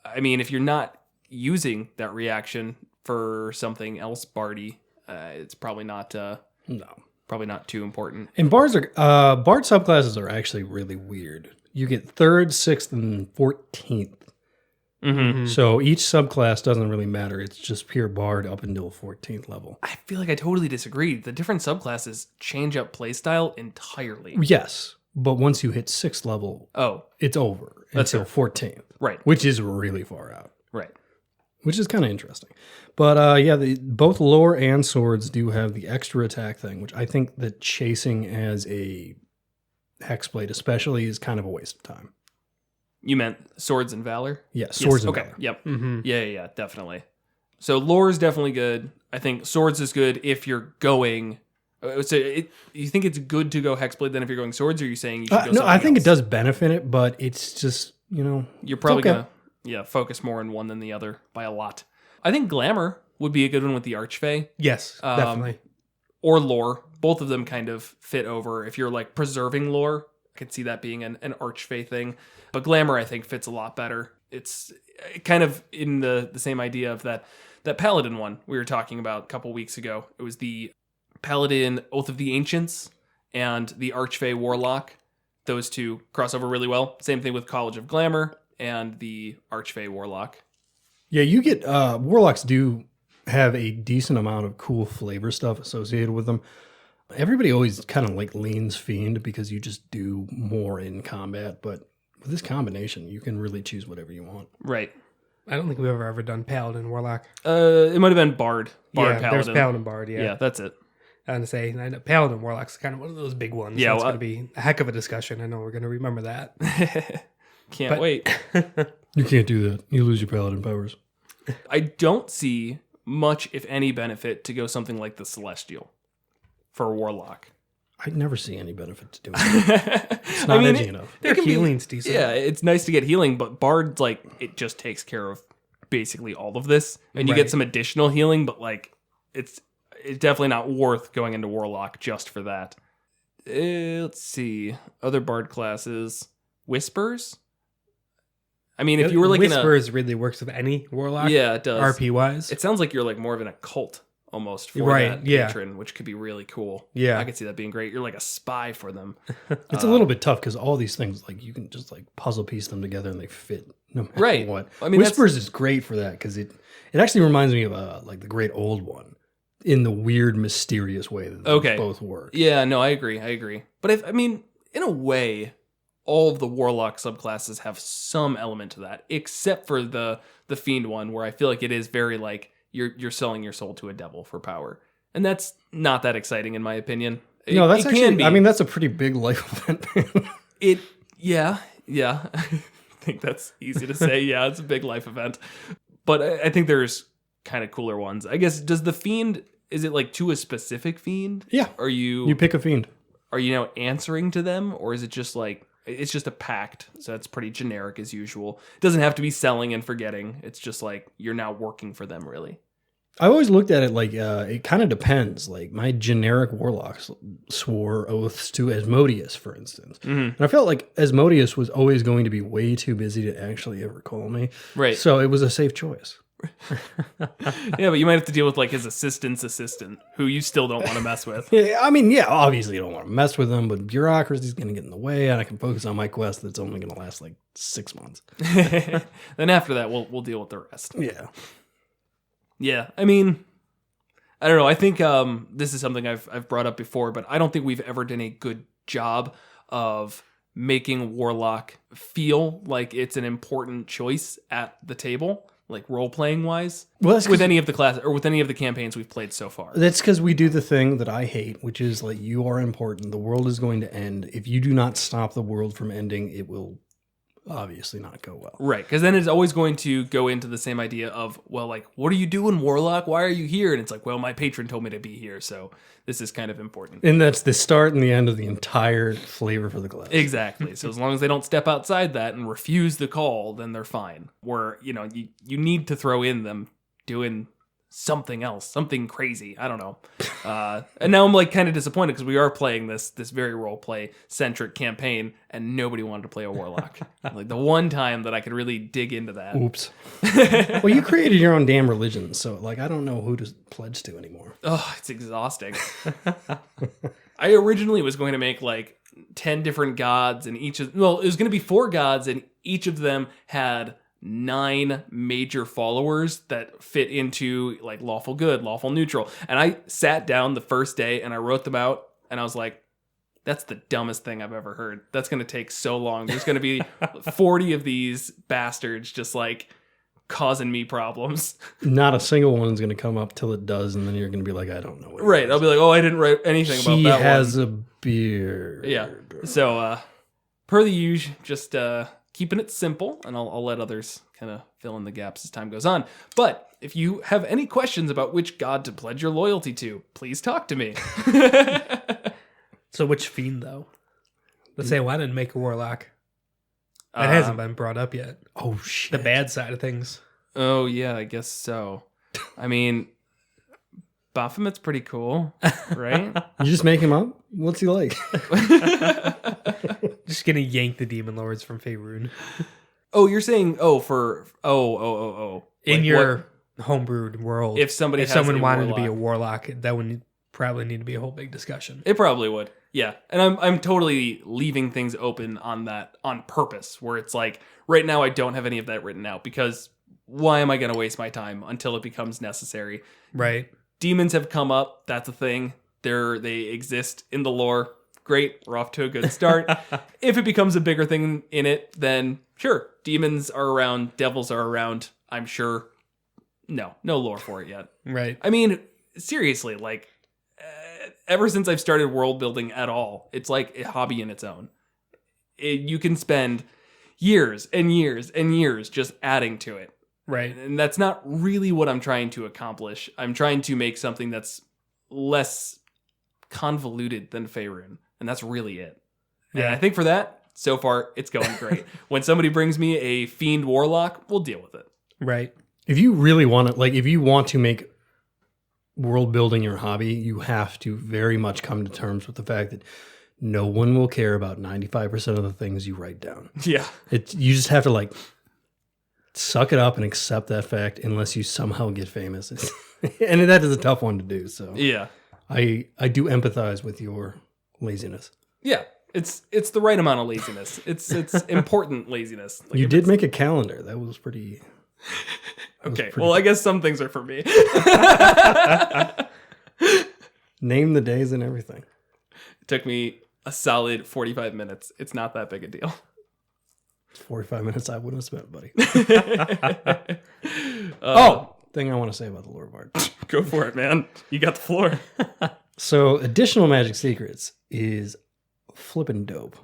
I mean, if you're not using that reaction for something else bardy, it's probably not too important. And bard subclasses are actually really weird. You get 3rd, 6th, and 14th. Mm-hmm. So each subclass doesn't really matter. It's just pure bard up until 14th level. I feel like I totally disagree. The different subclasses change up playstyle entirely. Yes, but once you hit 6th level, it's over until 14th. Right. Which is really far out. Right. Which is kind of interesting. But both lore and swords do have the extra attack thing, which I think that chasing as a hexblade especially is kind of a waste of time. You meant swords and valor? Yeah, swords and valor. Yep. Mm-hmm. Yeah, definitely. So lore is definitely good. I think swords is good if you're going... So you think it's good to go hexblade then if you're going swords, or are you saying you should go something I think else? It does benefit it, but it's just, You're probably going to focus more on one than the other by a lot. I think glamour would be a good one with the archfey. Yes, definitely. Or lore. Both of them kind of fit over. If you're preserving lore, I could see that being an archfey thing. But glamour, I think, fits a lot better. It's kind of in the same idea of that paladin one we were talking about a couple weeks ago. It was the Paladin Oath of the Ancients and the Archfey Warlock. Those two cross over really well. Same thing with College of Glamour and the Archfey Warlock. Yeah, you get Warlocks do have a decent amount of cool flavor stuff associated with them. Everybody always kind of leans Fiend because you just do more in combat, but with this combination, you can really choose whatever you want. Right. I don't think we've ever done Paladin Warlock. It might have been Bard. Paladin. There's Paladin Bard, yeah. Yeah, that's it. I want to say, Paladin Warlock's kind of one of those big ones. Yeah, so it's going to be a heck of a discussion. I know we're going to remember that. Can't wait. You can't do that. You lose your Paladin powers. I don't see much, if any, benefit to go something like the Celestial for a Warlock. I never see any benefit to doing it. It's not edgy enough. Their healing's decent. Yeah, it's nice to get healing, but Bard, like, it just takes care of basically all of this. And you get some additional healing, but, like, it's definitely not worth going into Warlock just for that. Let's see. Other Bard classes. Whispers? I mean, if you were like Whispers really works with any Warlock. Yeah, it does. RP-wise. It sounds like you're like more of in a cult almost for that patron, which could be really cool. Yeah. I could see that being great. You're like a spy for them. It's a little bit tough because all these things, like, you can just like puzzle piece them together and they fit no matter what. I mean, Whispers is great for that because it actually reminds me of like the Great Old One in the weird, mysterious way that those both work. Yeah, no, I agree. But in a way, all of the Warlock subclasses have some element to that, except for the Fiend one, where I feel like it is very like you're selling your soul to a devil for power, and that's not that exciting in my opinion. No, that's actually. That's a pretty big life event. Yeah. I think that's easy to say. Yeah, it's a big life event, but I think there's kind of cooler ones. I guess. Does the Fiend? Is it like to a specific Fiend? Yeah. You pick a Fiend? Are you now answering to them, or is it just like? It's just a pact, so that's pretty generic as usual. It doesn't have to be selling and forgetting. It's just like you're now working for them, really. I always looked at it like it kind of depends. Like my generic warlocks swore oaths to Asmodeus, for instance. Mm-hmm. And I felt like Asmodeus was always going to be way too busy to actually ever call me. Right. So it was a safe choice. Yeah, but you might have to deal with like his assistant's assistant, who you still don't want to mess with. Yeah, obviously you don't want to mess with them, but bureaucracy's going to get in the way, and I can focus on my quest that's only going to last like 6 months. Then after that, we'll deal with the rest. Yeah. I mean, I don't know. I think this is something I've brought up before, but I don't think we've ever done a good job of making Warlock feel like it's an important choice at the table. Like role-playing wise, with any of the class or with any of the campaigns we've played so far. That's because we do the thing that I hate, which is like you are important. The world is going to end. If you do not stop the world from ending, it will obviously not go well. Right, because then it's always going to go into the same idea of, well, like, what are you doing, Warlock? Why are you here? And it's like, well, my patron told me to be here, so this is kind of important. And that's the start and the end of the entire flavor for the class. Exactly. So as long as they don't step outside that and refuse the call, then they're fine. Where, you need to throw in them doing something else, something crazy. I don't know. And now I'm like kind of disappointed because we are playing this very role play centric campaign, and nobody wanted to play a warlock. Like the one time that I could really dig into that. Oops. Well, you created your own damn religion, so like I don't know who to pledge to anymore. Oh, it's exhausting. I originally was going to make like 10 different gods, and it was going to be 4 gods, and each of them had 9 major followers that fit into like lawful good, lawful neutral. And I sat down the first day and I wrote them out, and I was like, that's the dumbest thing I've ever heard. That's going to take so long. There's going to be 40 of these bastards just like causing me problems. Not a single one's going to come up till it does, and then you're going to be like, I don't know what Right. I'll be like, oh, I didn't write anything about that one. He has a beard. Yeah. So, per the usual, just keeping it simple, and I'll let others kind of fill in the gaps as time goes on. But if you have any questions about which god to pledge your loyalty to, please talk to me. So which Fiend, though? Let's say, why didn't make a Warlock? That hasn't been brought up yet. Oh, shit. The bad side of things. Oh, yeah, I guess so. I mean, Baphomet's pretty cool, right? You just make him up? What's he like? Just gonna yank the Demon Lords from Faerun. Oh, you're saying, In your homebrewed world. If someone wanted to be a Warlock, that would probably need to be a whole big discussion. It probably would. Yeah. And I'm totally leaving things open on that on purpose, where it's like, right now I don't have any of that written out, because why am I going to waste my time until it becomes necessary? Right. Demons have come up. That's a thing. They exist in the lore. Great. We're off to a good start. If it becomes a bigger thing in it, then sure. Demons are around. Devils are around. I'm sure. No lore for it yet. Right. I mean, seriously, like, ever since I've started world building at all, it's like a hobby in its own. You can spend years and years and years just adding to it. Right. And that's not really what I'm trying to accomplish. I'm trying to make something that's less convoluted than Faerun, and that's really it. Yeah. And I think for that, so far, it's going great. When somebody brings me a Fiend Warlock, we'll deal with it. Right. If you really want to, like, if you want to make world building your hobby, you have to very much come to terms with the fact that no one will care about 95% of the things you write down. Yeah. You just have to, like, suck it up and accept that fact unless you somehow get famous. And that is a tough one to do. So Yeah. I do empathize with your laziness. Yeah. It's the right amount of laziness. It's important laziness. Like, You if did it's- make a calendar. That was pretty... Okay. Well, I guess some things are for me. Name the days and everything. It took me a solid 45 minutes. It's not that big a deal. 45 minutes I wouldn't have spent, buddy. Oh, Thing I want to say about the lore bard. go for it, man. You got the floor. So additional magic secrets is flippin' dope.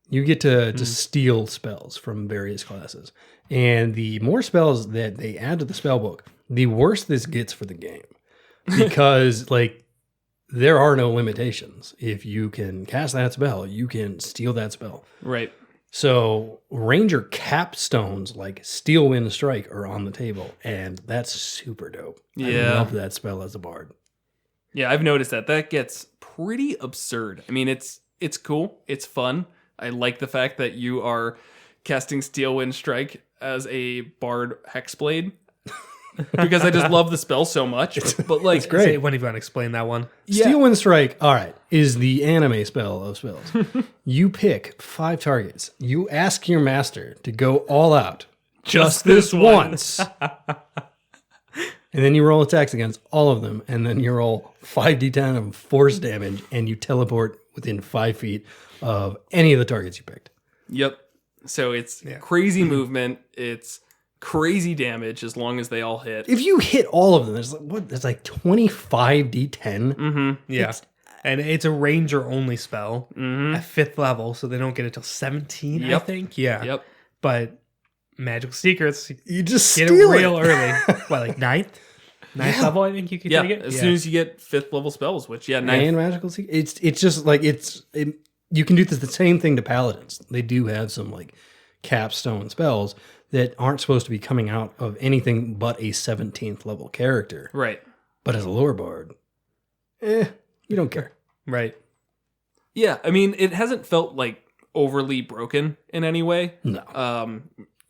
You get to steal spells from various classes. And the more spells that they add to the spell book, the worse this gets for the game. Because, like, there are no limitations. If you can cast that spell, you can steal that spell. Right. So Ranger capstones like Steel Wind Strike are on the table, and that's super dope. Yeah. I love that spell as a bard. Yeah, I've noticed that gets pretty absurd. I mean, it's cool. It's fun. I like the fact that you are casting Steel Wind Strike as a bard hexblade because I just love the spell so much. But like, It's great. Say, when you want to explain that one? Yeah. Steel Wind Strike, all right, is the anime spell of spells. You pick 5 targets. You ask your master to go all out. Just this once. And then you roll attacks against all of them, and then you roll 5d10 of force damage, and you teleport within 5 feet of any of the targets you picked. Yep. So it's crazy movement. It's crazy damage as long as they all hit. If you hit all of them, there's like, what? There's like 25d10. Yeah. And it's a ranger only spell at 5th level, so they don't get it till 17, I Yep. think. Yeah. Yep. But Magical Secrets, You just get steal it real it. early. What, like 9th? 9th level, I think you could Yeah. take it? As soon as you get 5th level spells, which And ninth. magical secret. It's just like you can do the same thing to paladins. They do have some like capstone spells that aren't supposed to be coming out of anything but a 17th level character. Right. But as a lore bard, you don't care. Right. Yeah. I mean, it hasn't felt like overly broken in any way. No.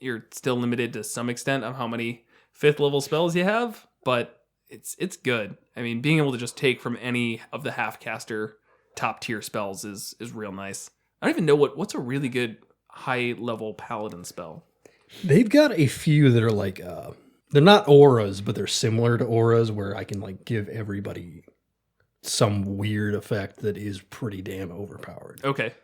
You're still limited to some extent on how many 5th level spells you have, but it's good. I mean, being able to just take from any of the half caster top tier spells is real nice. I don't even know what's a really good high level paladin spell. They've got a few that are like they're not auras, but they're similar to auras where I can like give everybody some weird effect that is pretty damn overpowered. Okay.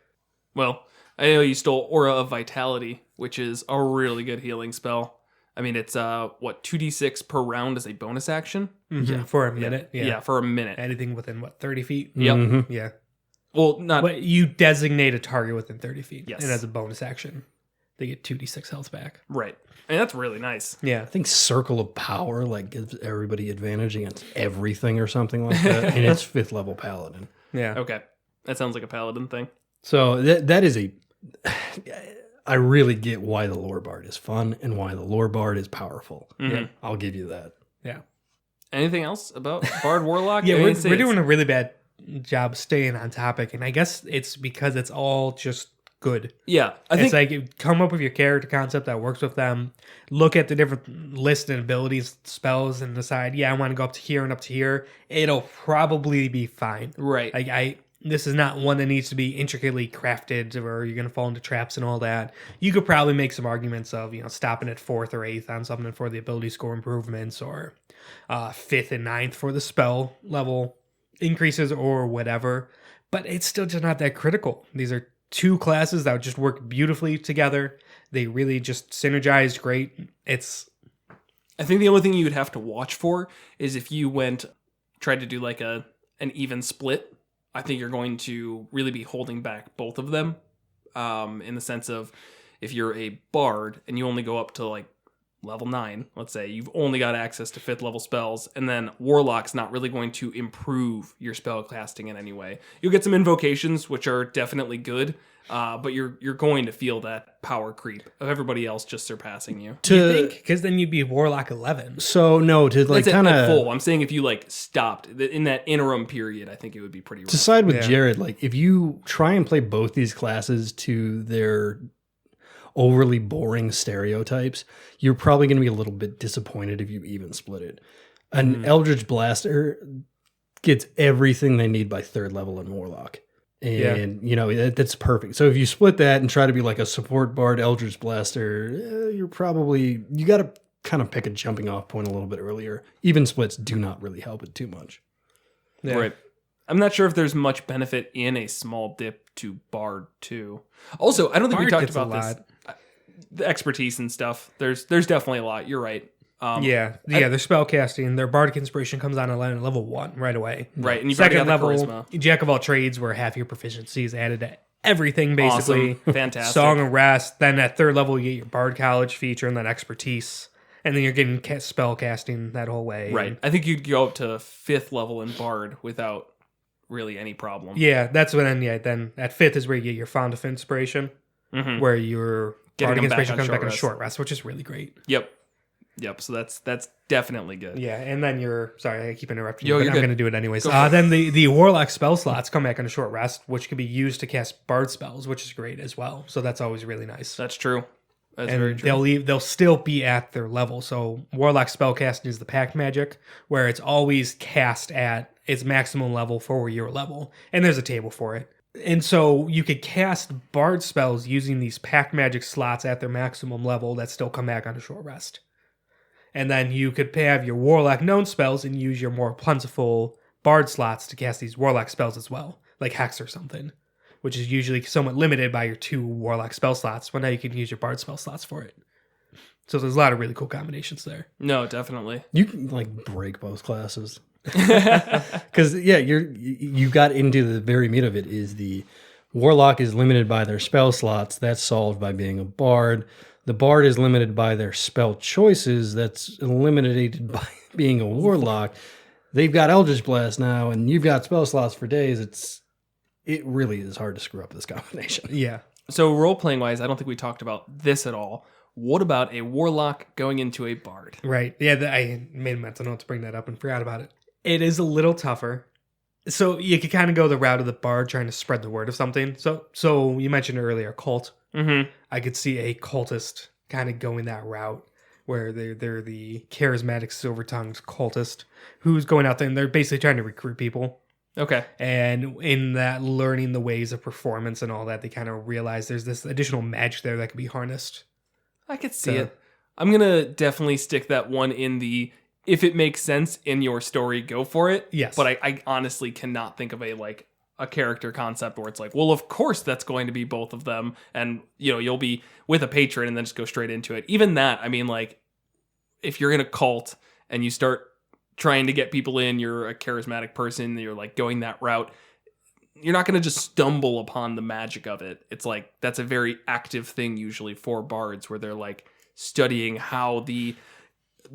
Well, I know you stole Aura of Vitality, which is a really good healing spell. I mean, it's 2d6 per round as a bonus action. Yeah. For a minute. Yeah, for a minute. Anything within, 30 feet? Yep. Mhm. Yeah. Well, not But you designate a target within 30 feet. Yes. And as a bonus action, they get 2d6 health back. right. And that's really nice. Yeah. I think Circle of Power like gives everybody advantage against everything or something like that, and it's 5th level paladin. Yeah. Okay. That sounds like a paladin thing. So that is a. I really get why the lore bard is fun and why the lore bard is powerful. Mhm. I'll give you that. Yeah. Anything else about Bard Warlock? Yeah, I mean, we're it's- doing a really bad job staying on topic, and I guess it's because it's all just good. Yeah, I It's think like you come up with your character concept that works with them, look at the different lists and abilities, spells, and decide, yeah, I want to go up to here and up to here. It'll probably be fine. right. Like this is not one that needs to be intricately crafted or you're going to fall into traps and all that. You could probably make some arguments of, stopping at 4th or 8th on something for the ability score improvements, or 5th and 9th for the spell level increases or whatever. But it's still just not that critical. These are 2 classes that would just work beautifully together. They really just synergize great. I think the only thing you would have to watch for is if you tried to do like an even split. I think you're going to really be holding back both of them, in the sense of if you're a bard and you only go up to like level 9, let's say, you've only got access to 5th level spells, and then Warlock's not really going to improve your spell casting in any way. You'll get some invocations, which are definitely good, but you're going to feel that power creep of everybody else just surpassing you. You think? Because then you'd be Warlock 11. So, no, to like That's kind at of... full. I'm saying if you like stopped in that interim period, I think it would be pretty rough. To side with Yeah. Jared, like if you try and play both these classes to their overly boring stereotypes, you're probably going to be a little bit disappointed if you even split it. An Eldritch Blaster gets everything they need by 3rd level in Warlock. And, you know, that's perfect. So if you split that and try to be like a support bard Eldritch Blaster, you got to kind of pick a jumping off point a little bit earlier. Even splits do not really help it too much. Yeah. Right. I'm not sure if there's much benefit in a small dip to Bard too. Also, I don't think we Bard talked gets a about this. lot. The expertise and stuff. There's definitely a lot. You're right. Their spell casting, their bardic inspiration comes on at level 1 right away. Right, and you've Second already got level, the charisma. Jack of all trades, where half your proficiency is added to everything, basically. Awesome. Fantastic. Song of Rest. Then at 3rd level, you get your Bard College feature and then expertise. And then you're getting spell casting that whole way. Right. I think you'd go up to 5th level in Bard without really any problem. Yeah, that's when then at 5th is where you get your Font of Inspiration, where your Getting bardic them back inspiration on comes short back on a rest. short rest, which is really great. Yep. So that's definitely good. Yeah, and then sorry, I keep interrupting Yo, you, but you're I'm good. going to do it anyways. Go for it. Then the Warlock spell slots come back on a short rest, which can be used to cast Bard spells, which is great as well. So that's always really nice. That's true. That's very And true. they'll still be at their level. So Warlock spell casting is the pact magic, where it's always cast at its maximum level for your level, and there's a table for it. And so you could cast Bard spells using these pact magic slots at their maximum level that still come back on a short rest. And then you could have your Warlock known spells and use your more plentiful Bard slots to cast these Warlock spells as well, like Hex or something, which is usually somewhat limited by your 2 Warlock spell slots, but now you can use your Bard spell slots for it. So there's a lot of really cool combinations there. No, definitely. You can like break both classes. Because you got into the very meat of it. Is the Warlock is limited by their spell slots. That's solved by being a Bard. The Bard is limited by their spell choices. That's eliminated by being a Warlock. They've got Eldritch Blast now, and you've got spell slots for days. It really is hard to screw up this combination. Yeah. So role-playing wise, I don't think we talked about this at all. What about a Warlock going into a Bard? Right. Yeah, I made a mental note to bring that up and forgot about it. It is a little tougher. So you could kind of go the route of the Bard trying to spread the word of something. So you mentioned earlier cult. Mm-hmm. I could see a cultist kind of going that route where they're the charismatic silver-tongued cultist who's going out there and they're basically trying to recruit people. Okay. And in that learning the ways of performance and all that, they kind of realize there's this additional magic there that can be harnessed. I could see it. I'm going to definitely stick that one in the, if it makes sense in your story, go for it. Yes. But I honestly cannot think of a character concept where it's like, well, of course that's going to be both of them. And, you'll be with a patron and then just go straight into it. Even that, I mean, like, if you're in a cult and you start trying to get people in, you're a charismatic person, you're like going that route, you're not going to just stumble upon the magic of it. It's like, that's a very active thing usually for bards where they're like studying how the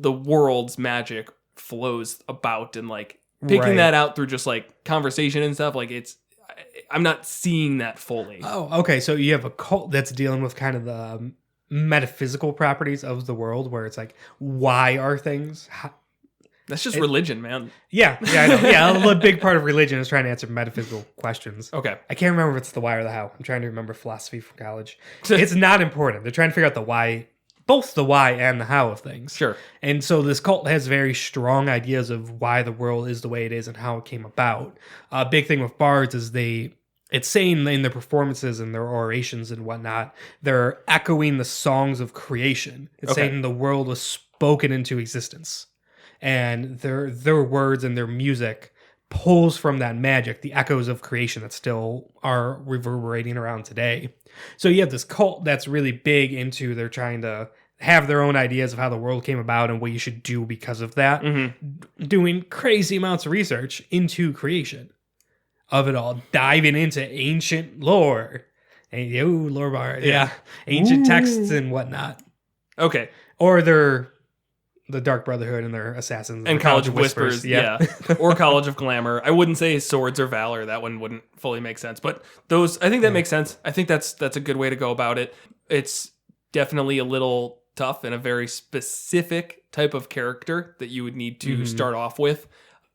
world's magic flows about and like picking that out through just like conversation and stuff. Like I'm not seeing that fully. Oh, okay. So you have a cult that's dealing with kind of the metaphysical properties of the world where it's like, why are things... That's just religion, man. Yeah, I know. Yeah, a big part of religion is trying to answer metaphysical questions. Okay. I can't remember if it's the why or the how. I'm trying to remember philosophy from college. It's not important. They're trying to figure out the why, both the why and the how of things. Sure. And so this cult has very strong ideas of why the world is the way it is and how it came about. A big thing with bards is it's saying in their performances and their orations and whatnot, they're echoing the songs of creation. It's saying the world was spoken into existence. And their words and their music pulls from that magic, the echoes of creation that still are reverberating around today. So you have this cult that's really big into, they're trying to have their own ideas of how the world came about and what you should do because of that. Mm-hmm. Doing crazy amounts of research into creation of it all, diving into ancient lore. And lore bar, yeah. Ancient texts and whatnot. Okay. Or they're the Dark Brotherhood and their assassins. And College of Whispers, Yeah. Or College of Glamour. I wouldn't say Swords or Valor. That one wouldn't fully make sense. But those, I think that makes sense. I think that's a good way to go about it. It's definitely a little tough and a very specific type of character that you would need to start off with.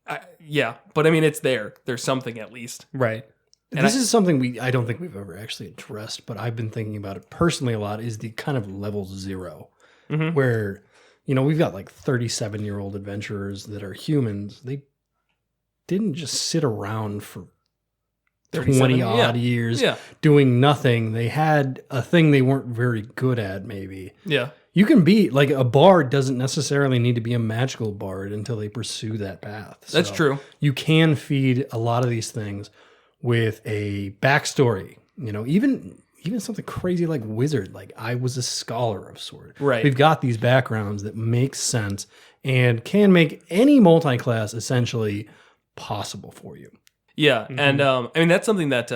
But I mean, it's there. There's something at least. Right. And this is something I don't think we've ever actually addressed, but I've been thinking about it personally a lot, is the kind of level 0, where... we've got like 37-year-old adventurers that are humans. They didn't just sit around for 20-odd years doing nothing. They had a thing they weren't very good at, maybe. Yeah. You can be, like, a bard doesn't necessarily need to be a magical bard until they pursue that path. That's true. You can feed a lot of these things with a backstory. Even something crazy like wizard, like I was a scholar of sort. Right. We've got these backgrounds that make sense and can make any multi-class essentially possible for you. Yeah, and I mean that's something that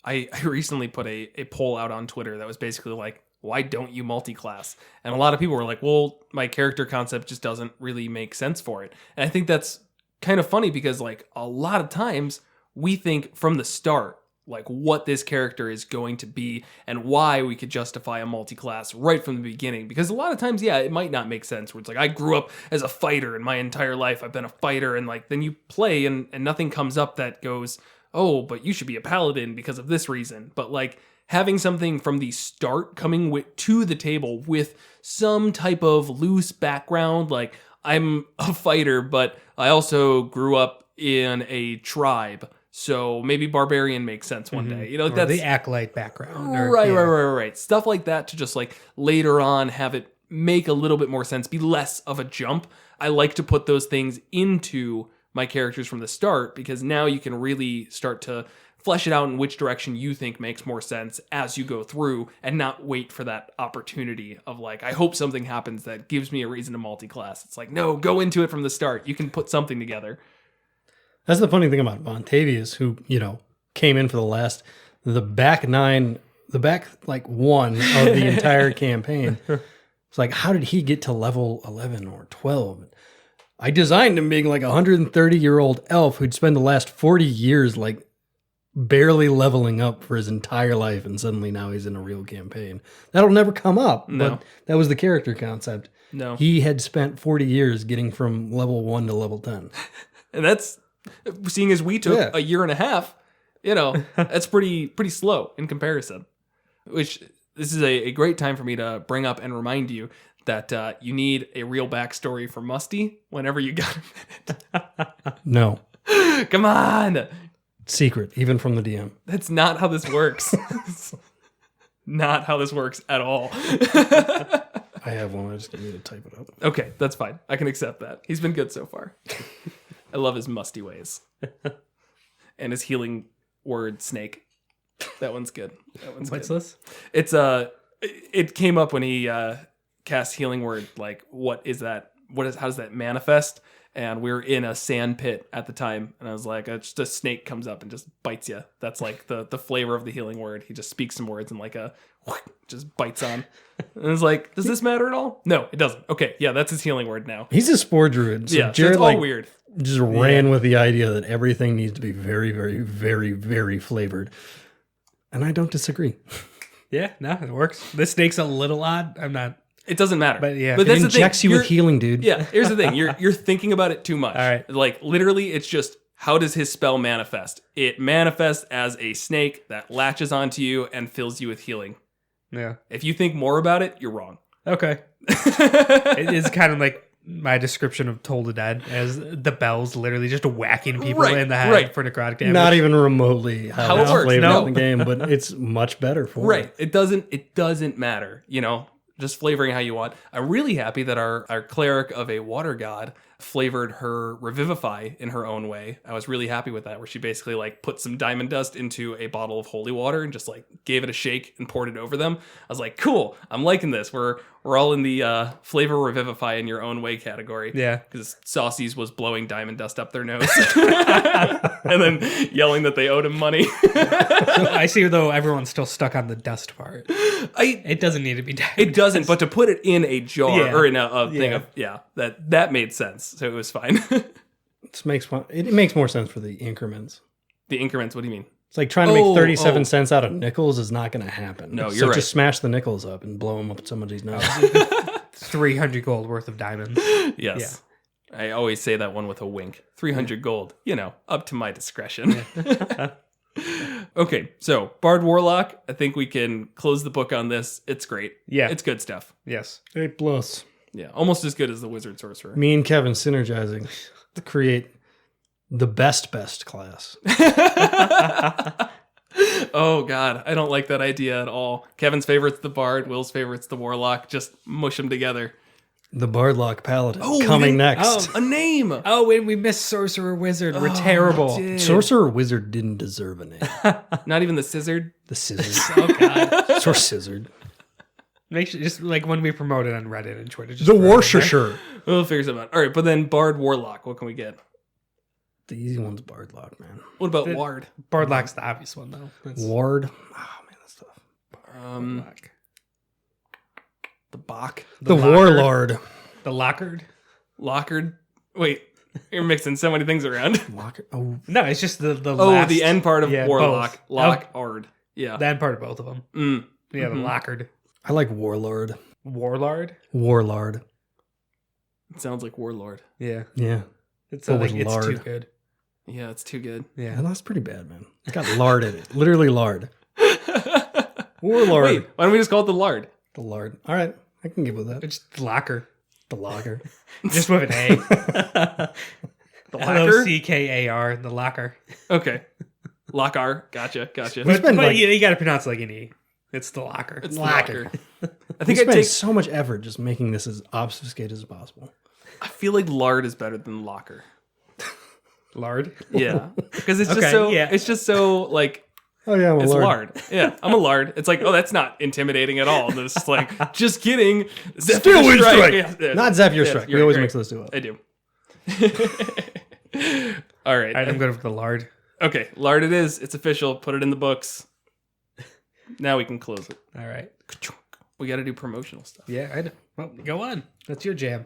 I recently put a poll out on Twitter that was basically like, why don't you multi-class? And a lot of people were like, well, my character concept just doesn't really make sense for it. And I think that's kind of funny because like a lot of times we think from the start like what this character is going to be and why we could justify a multi-class right from the beginning. Because a lot of times, it might not make sense where it's like, I grew up as a fighter and my entire life I've been a fighter, and like then you play and nothing comes up that goes, oh, but you should be a paladin because of this reason. But like having something from the start coming to the table with some type of loose background, like I'm a fighter, but I also grew up in a tribe. So maybe barbarian makes sense one day. Or that's the acolyte background. Right. Stuff like that to just like later on have it make a little bit more sense, be less of a jump. I like to put those things into my characters from the start because now you can really start to flesh it out in which direction you think makes more sense as you go through and not wait for that opportunity of like, I hope something happens that gives me a reason to multi-class. It's like, no, go into it from the start. You can put something together. That's the funny thing about Vontavious, who, came in for the back one of the entire campaign. It's like, how did he get to level 11 or 12? I designed him being like a 130-year-old elf who'd spend the last 40 years like barely leveling up for his entire life, and suddenly now he's in a real campaign. That'll never come up, but that was the character concept. No. He had spent 40 years getting from level 1 to level 10. And that's... Seeing as we took a year and a half, that's pretty slow in comparison. Which this is a great time for me to bring up and remind you that you need a real backstory for Musty whenever you got a minute. No. Come on. Secret, even from the DM. That's not how this works. Not how this works at all. I have one. I just need to type it up. Okay, that's fine. I can accept that. He's been good so far. I love his musty ways. And his healing word snake. That one's good. What's this? It's it came up when he cast healing word, like what is that? How does that manifest? And we were in a sand pit at the time, and I was like, just a snake comes up and just bites you. That's like the flavor of the healing word. He just speaks some words and like just bites on. And I was like, does this matter at all? No, it doesn't. Okay, yeah, that's his healing word now. He's a spore druid. So yeah, Jared, so it's all weird. Just ran with the idea that everything needs to be very, very, very, very flavored. And I don't disagree. Yeah, no, it works. This snake's a little odd. It doesn't matter. But yeah, but it injects you with healing, dude. Yeah, here's the thing. You're thinking about it too much. All right. Like literally, it's just how does his spell manifest? It manifests as a snake that latches onto you and fills you with healing. Yeah. If you think more about it, you're wrong. Okay. It is kind of like my description of Toll the Dead as the bells literally just whacking people in the head for necrotic damage. Not even remotely how it works. No. In the game, but it's much better for it. It doesn't matter, just flavoring how you want. I'm really happy that our cleric of a water god flavored her Revivify in her own way. I was really happy with that, where she basically like put some diamond dust into a bottle of holy water and just like gave it a shake and poured it over them. I was like, cool, I'm liking this. We're all in the flavor Revivify in your own way category. Yeah. Because Saucy's was blowing diamond dust up their nose and then yelling that they owed him money. So I see, though, everyone's still stuck on the dust part. It doesn't need to be diamond It doesn't, dust. but to put it in a jar Yeah. or in a thing Yeah. of, that made sense. So it was fine. It makes more sense for the increments. The increments, what do you mean? It's like trying to make 37 cents out of nickels is not going to happen. No, you're so right. just smash the nickels up and blow them up at somebody's nose. 300 gold worth of diamonds. Yes. I always say that one with a wink. 300 gold, up to my discretion. Okay, so Bard Warlock, I think we can close the book on this. It's great. Yeah. It's good stuff. Yes. 8+. Yeah, almost as good as the Wizard Sorcerer. Me and Kevin synergizing to create the best class. Oh, God. I don't like that idea at all. Kevin's favorite's the Bard. Will's favorite's the Warlock. Just mush them together. The Bardlock Paladin Oh, coming next. A name. Oh, wait, we missed Sorcerer Wizard. We're terrible. dude. Sorcerer Wizard didn't deserve a name. Not even the Scissored. The Scissors. Oh, God. Scissored. Make sure, just like when we promote it on Reddit and Twitter. Just The throw it in there. Worcestershire. We'll figure something out. All right, but then Bard Warlock. What can we get? The easy one's Bardlock, man. What about Ward? Bardlock's the obvious one, though. That's Ward. Oh, man, that's tough. Bardlock. The Bach. The Locker. Warlord. The Lockard? Lockard. Wait, you're mixing so many things around. Locker. Oh, No, it's just the Oh, last, the end part of Warlock. both. Lockard. Yeah. The end part of both of them. Mm. Yeah, the Lockard. I like Warlord. Warlord? Warlord. It sounds like Warlord. Yeah. Yeah. It's But like with it's too lard. good. Yeah, it's too good. Yeah. And that's pretty bad, man. It's got lard in it. Literally lard. Warlord. Wait, why don't we just call it the Lard? The lard. All right. I can give with that. It's the Locker. The lager. Just with an A. The Locker? Lockar. The Locker. Okay. Lockar. Gotcha. We've been But like- you got to pronounce it like an E. It's the Locker. It's the Locker. Locker. I We think I spent take. so much effort just making this as obfuscated as possible. I feel like Lard is better than Locker. Lard. Yeah, because it's just Okay, so. yeah. It's just so like. Oh, yeah, I'm a It's lard. lard. Yeah, I'm a lard. It's like, oh, that's not intimidating at all. It's just like, just kidding. Still wind strike. Yeah. Not Zap Your Yeah, Strike. you're We always right. mix those two up. I do. All right. All right, I'm good with the Lard. Okay, lard it is. It's official. Put it in the books. Now we can close it. All right. We got to do promotional stuff. Yeah, I know. Well, go on. That's your jam.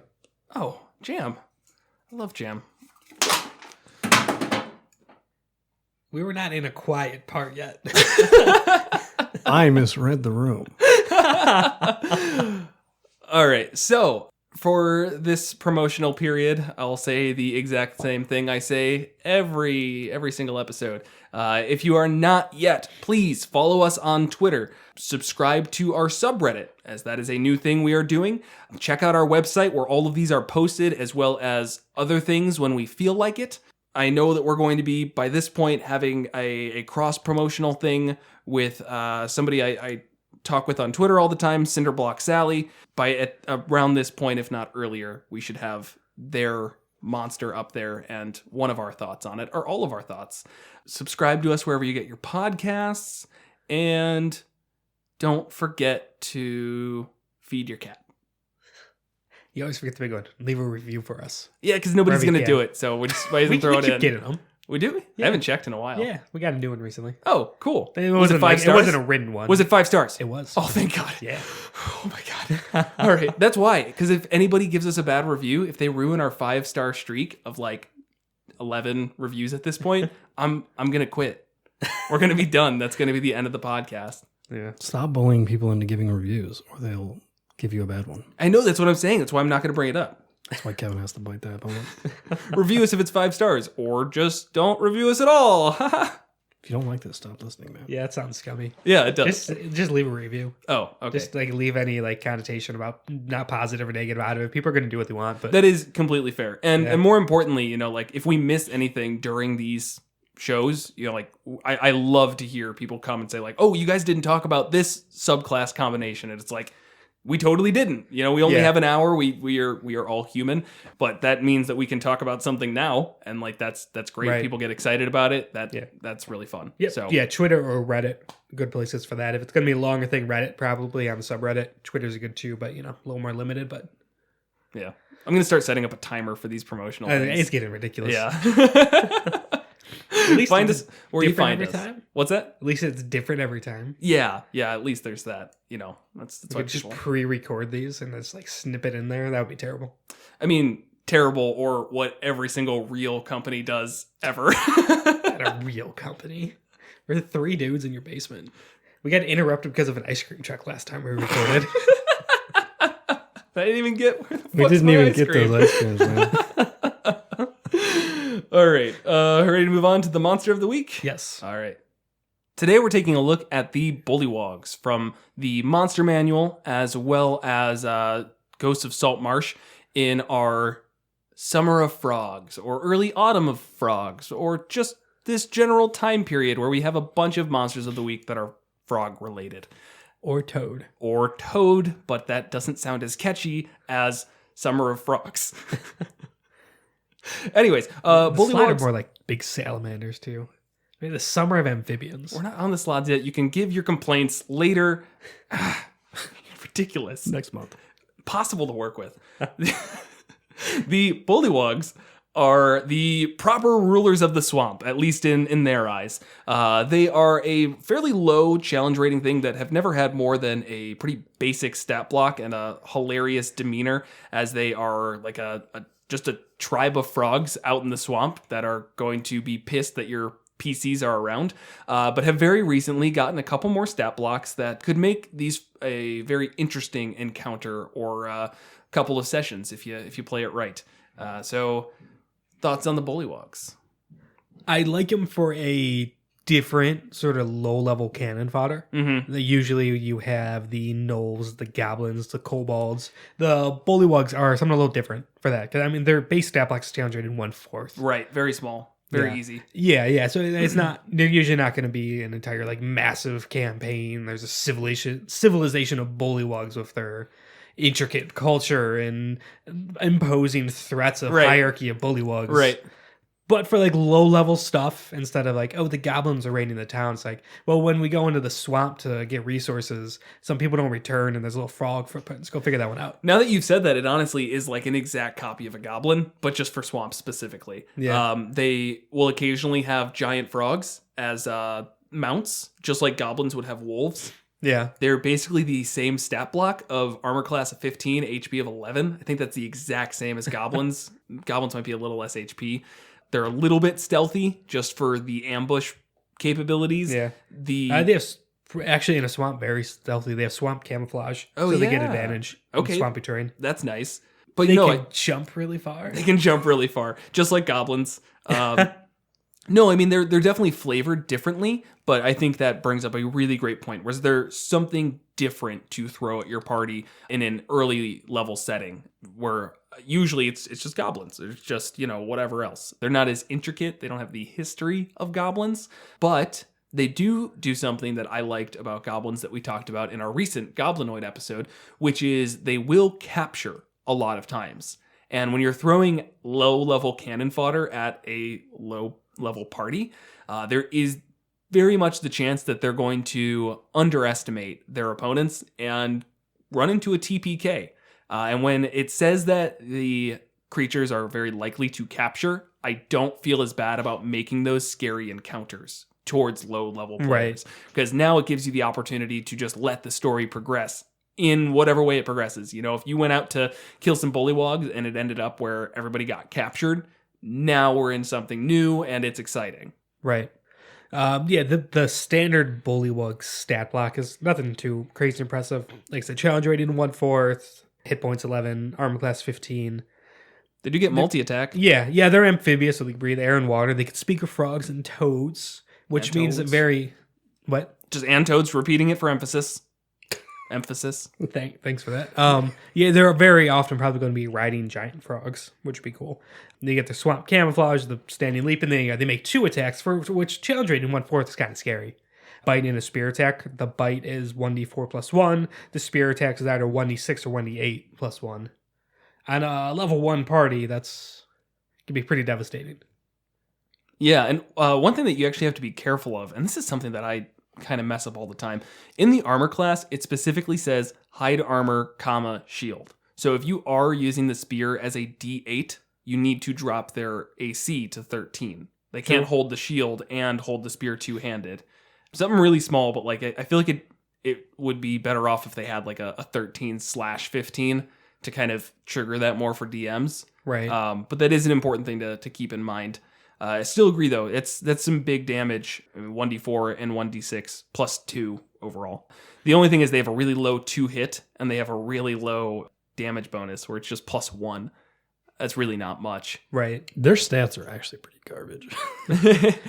Oh, jam. I love jam. We were not in a quiet part yet. I misread the room. All right. So for this promotional period, I'll say the exact same thing I say every single episode. If you are not yet, please follow us on Twitter. Subscribe to our subreddit, as that is a new thing we are doing. Check out our website where all of these are posted, as well as other things when we feel like it. I know that we're going to be, by this point, having a cross-promotional thing with somebody I talk with on Twitter all the time, Cinderblock Sally. Around this point, if not earlier, we should have their monster up there and one of our thoughts on it, or all of our thoughts. Subscribe to us wherever you get your podcasts, and don't forget to feed your cat. You always forget the big one. Leave a review for us. Yeah, because nobody's Wherever going you to can. do it, so we just might as well We throw it keep in. getting them. We do? I Yeah. haven't checked in a while. Yeah, we got a new one recently. Oh, cool. It Was wasn't it 5 like, stars? It wasn't a written one. Was it 5 stars? It was. Oh, thank God. Yeah. Oh my God. All right. That's why. Because if anybody gives us a bad review, if they ruin our 5-star streak of like 11 reviews at this point, I'm gonna quit. We're gonna be done. That's gonna be the end of the podcast. Yeah. Stop bullying people into giving reviews, or they'll give you a bad one. I know that's what I'm saying. That's why I'm not gonna bring it up. That's why Kevin has to bite that bullet. Review us if it's 5 stars, or just don't review us at all. If you don't like this, stop listening, man. Yeah, it sounds scummy. Yeah, it does. Just leave a review. Oh, okay. Just like leave any like connotation about not positive or negative out of it. People are going to do what they want, but That is completely fair. And Yeah. and more importantly, you know, like if we miss anything during these shows, you know, like I love to hear people come and say like, oh, you guys didn't talk about this subclass combination. And it's like, we totally didn't. You know, we only Yeah. have an hour. We are all human, but that means that we can talk about something now, and like that's great. Right. People get excited about it. That's really fun. Yep. So Yeah, Twitter or Reddit, good places for that. If it's going to be a longer thing, Reddit probably on the subreddit. Twitter's a good too, but a little more limited. But yeah, I'm gonna start setting up a timer for these promotional things. it's getting ridiculous. Yeah. At least Find it's us where you different find every us. time. What's that? At least it's different every time. Yeah. At least there's that. That's We why could just people. pre-record these and just like snip it in there. That would be terrible. I mean, terrible, or what every single real company does ever. At a real company. We're 3 dudes in your basement. We got interrupted because of an ice cream truck last time we recorded. I didn't even get. Where the We fuck's didn't my even ice get cream? those ice creams, man. All right. Ready to move on to the monster of the week? Yes. All right. Today we're taking a look at the Bullywugs from the Monster Manual, as well as Ghosts of Salt Marsh in our Summer of Frogs, or Early Autumn of Frogs, or just this general time period where we have a bunch of monsters of the week that are frog related. Or Toad. Or Toad, but that doesn't sound as catchy as Summer of Frogs. Anyways, The slide are Bullywugs. more like big salamanders too. Maybe the summer of amphibians. We're not on the slots yet. You can give your complaints later. Ridiculous. Next month. Possible to work with. The Bullywugs are the proper rulers of the swamp, at least in their eyes. They are a fairly low challenge rating thing that have never had more than a pretty basic stat block and a hilarious demeanor, as they are like just a tribe of frogs out in the swamp that are going to be pissed that your PCs are around, but have very recently gotten a couple more stat blocks that could make these a very interesting encounter or a couple of sessions if you play it right. So, thoughts on the Bullywugs? I like them for a different sort of low-level cannon fodder. Mm-hmm. Usually you have the gnolls, the goblins, the kobolds. The Bullywugs are something a little different for that. Because, I mean, their base stat block is 1/4. Right, very small, very Yeah. easy. Yeah. So it's not, they're usually not going to be an entire, like, massive campaign. There's a civilization of Bullywugs with their intricate culture and imposing threats of Right. hierarchy of Bullywugs. Right. But for like low level stuff, instead of like, oh, the goblins are raiding the town, it's like, well, when we go into the swamp to get resources, some people don't return and there's little frog footprints. Go figure that one out. Now that you've said that, it honestly is like an exact copy of a goblin, but just for swamps specifically. Yeah. They will occasionally have giant frogs as mounts, just like goblins would have wolves. Yeah. They're basically the same stat block of armor class of 15, HP of 11. I think that's the exact same as goblins. Goblins might be a little less HP. They're a little bit stealthy just for the ambush capabilities. Yeah. The They have, actually in a swamp, very stealthy. They have swamp camouflage. Oh, so they get yeah. advantage Okay. in swampy terrain. That's nice. But They no, can jump really far. they can jump really far, just like goblins. No, I mean, they're definitely flavored differently, but I think that brings up a really great point. Was there something different to throw at your party in an early level setting where usually it's just goblins. It's just, whatever else. They're not as intricate. They don't have the history of goblins, but they do something that I liked about goblins that we talked about in our recent Goblinoid episode, which is they will capture a lot of times. And when you're throwing low-level cannon fodder at a low-level party, there is very much the chance that they're going to underestimate their opponents and run into a TPK. And when it says that the creatures are very likely to capture, I don't feel as bad about making those scary encounters towards low-level players. Because now it gives you the opportunity to just let the story progress in whatever way it progresses. If you went out to kill some Bullywugs and it ended up where everybody got captured, now we're in something new and it's exciting. Right. The standard Bullywug stat block is nothing too crazy impressive. Like I said, challenge rating 1/4, hit points 11, armor class 15. They do get multi-attack. Yeah, they're amphibious, so they can breathe air and water. They can speak with frogs and toads, which And means toads. what? Just Antoads repeating it for emphasis. Emphasis. Thanks for that. They're very often probably going to be riding giant frogs, which would be cool. They get the swamp camouflage, the standing leap, and they make 2 attacks, for which challenge rating 1/4 is kind of scary. bite and a spear attack. The bite is 1d4 plus 1. The spear attack is either 1d6 or 1d8 plus 1. On a level 1 party, that's can be pretty devastating. Yeah, and one thing that you actually have to be careful of, and this is something that I kind of mess up all the time. In the armor class, it specifically says hide armor, comma, shield. So if you are using the spear as a D8, you need to drop their AC to 13. They can't hold the shield and hold the spear two-handed. Something really small, but like I feel like it would be better off if they had like a 13/15 to kind of trigger that more for DMs. Right. But that is an important thing to keep in mind. I still agree, though. That's some big damage, 1d4 and 1d6 plus 2 overall. The only thing is they have a really low 2 hit, and they have a really low damage bonus where it's just plus 1. That's really not much. Right. Their stats are actually pretty garbage.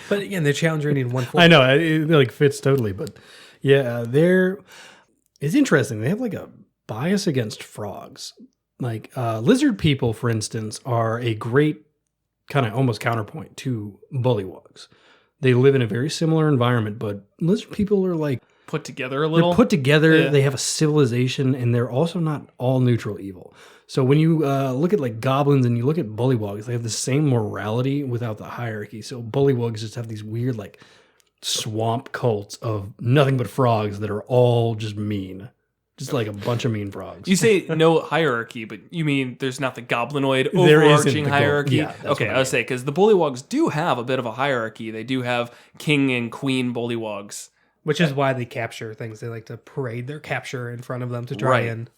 But again, the challenge rating 1/4. I know, it like fits totally, but yeah, it's interesting. They have like a bias against frogs. Like lizard people, for instance, are a great kind of almost counterpoint to bullywugs. They live in a very similar environment, but lizard people are like Put together a little. they're put together. Yeah. They have a civilization, and they're also not all neutral evil. So when you look at like goblins and you look at bullywugs, they have the same morality without the hierarchy. So bullywugs just have these weird like swamp cults of nothing but frogs that are all just mean. Just like a bunch of mean frogs. You say no hierarchy, but you mean there's not the goblinoid There isn't overarching the hierarchy? yeah, that's Okay, what I I would mean. say, because the bullywugs do have a bit of a hierarchy. They do have king and queen bullywugs. Which is why they capture things. They like to parade their capture in front of them to try Right. and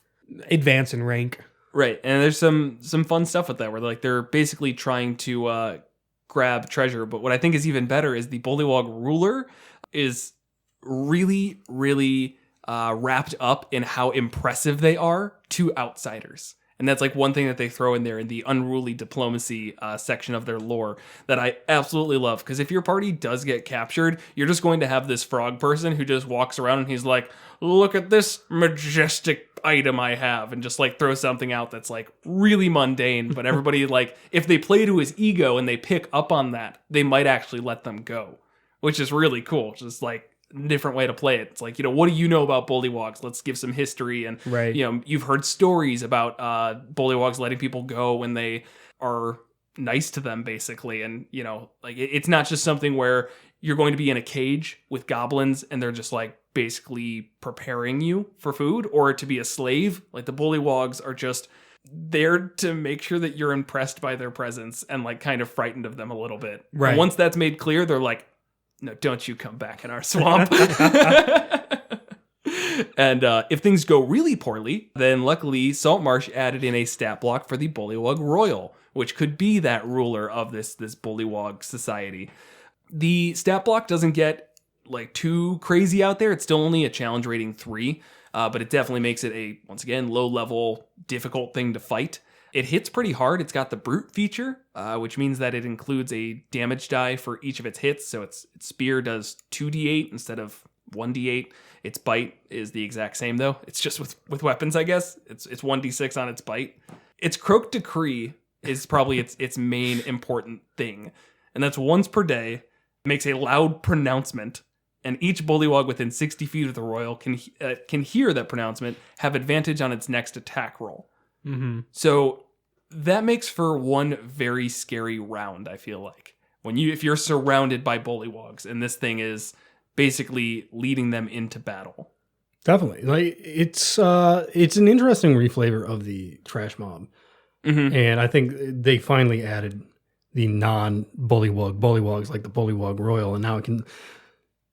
advance in rank. Right, and there's some fun stuff with that where they're basically trying to grab treasure. But what I think is even better is the bullywug ruler is really, really wrapped up in how impressive they are to outsiders. And that's like one thing that they throw in there in the unruly diplomacy section of their lore that I absolutely love. Because if your party does get captured, you're just going to have this frog person who just walks around and he's like, look at this majestic item I have, and just like throw something out that's like really mundane. But everybody, like, if they play to his ego and they pick up on that, they might actually let them go, which is really cool. Just like, different way to play it. It's like, what do you know about bullywugs? Let's give some history. And, Right. You've heard stories about bullywugs letting people go when they are nice to them, basically. And, like it's not just something where you're going to be in a cage with goblins and they're just like basically preparing you for food or to be a slave. Like the bullywugs are just there to make sure that you're impressed by their presence and like kind of frightened of them a little bit. Right. And once that's made clear, they're like, no, don't you come back in our swamp. And if things go really poorly, then luckily Saltmarsh added in a stat block for the Bullywug Royal, which could be that ruler of this Bullywug society. The stat block doesn't get like too crazy out there. It's still only a challenge rating 3, but it definitely makes it a, once again, low level, difficult thing to fight. It hits pretty hard. It's got the brute feature, which means that it includes a damage die for each of its hits. So its spear does 2d8 instead of 1d8. Its bite is the exact same though. It's just with weapons, I guess. It's 1d6 on its bite. Its croak decree is probably its main important thing, and that's once per day. It makes a loud pronouncement, and each bullywug within 60 feet of the royal can hear that pronouncement, have advantage on its next attack roll. Mm-hmm. So that makes for one very scary round, I feel like. If you're surrounded by bullywugs and this thing is basically leading them into battle. Definitely. Like it's an interesting reflavor of the trash mob. Mm-hmm. And I think they finally added the bullywugs like the Bullywug Royal, and now it can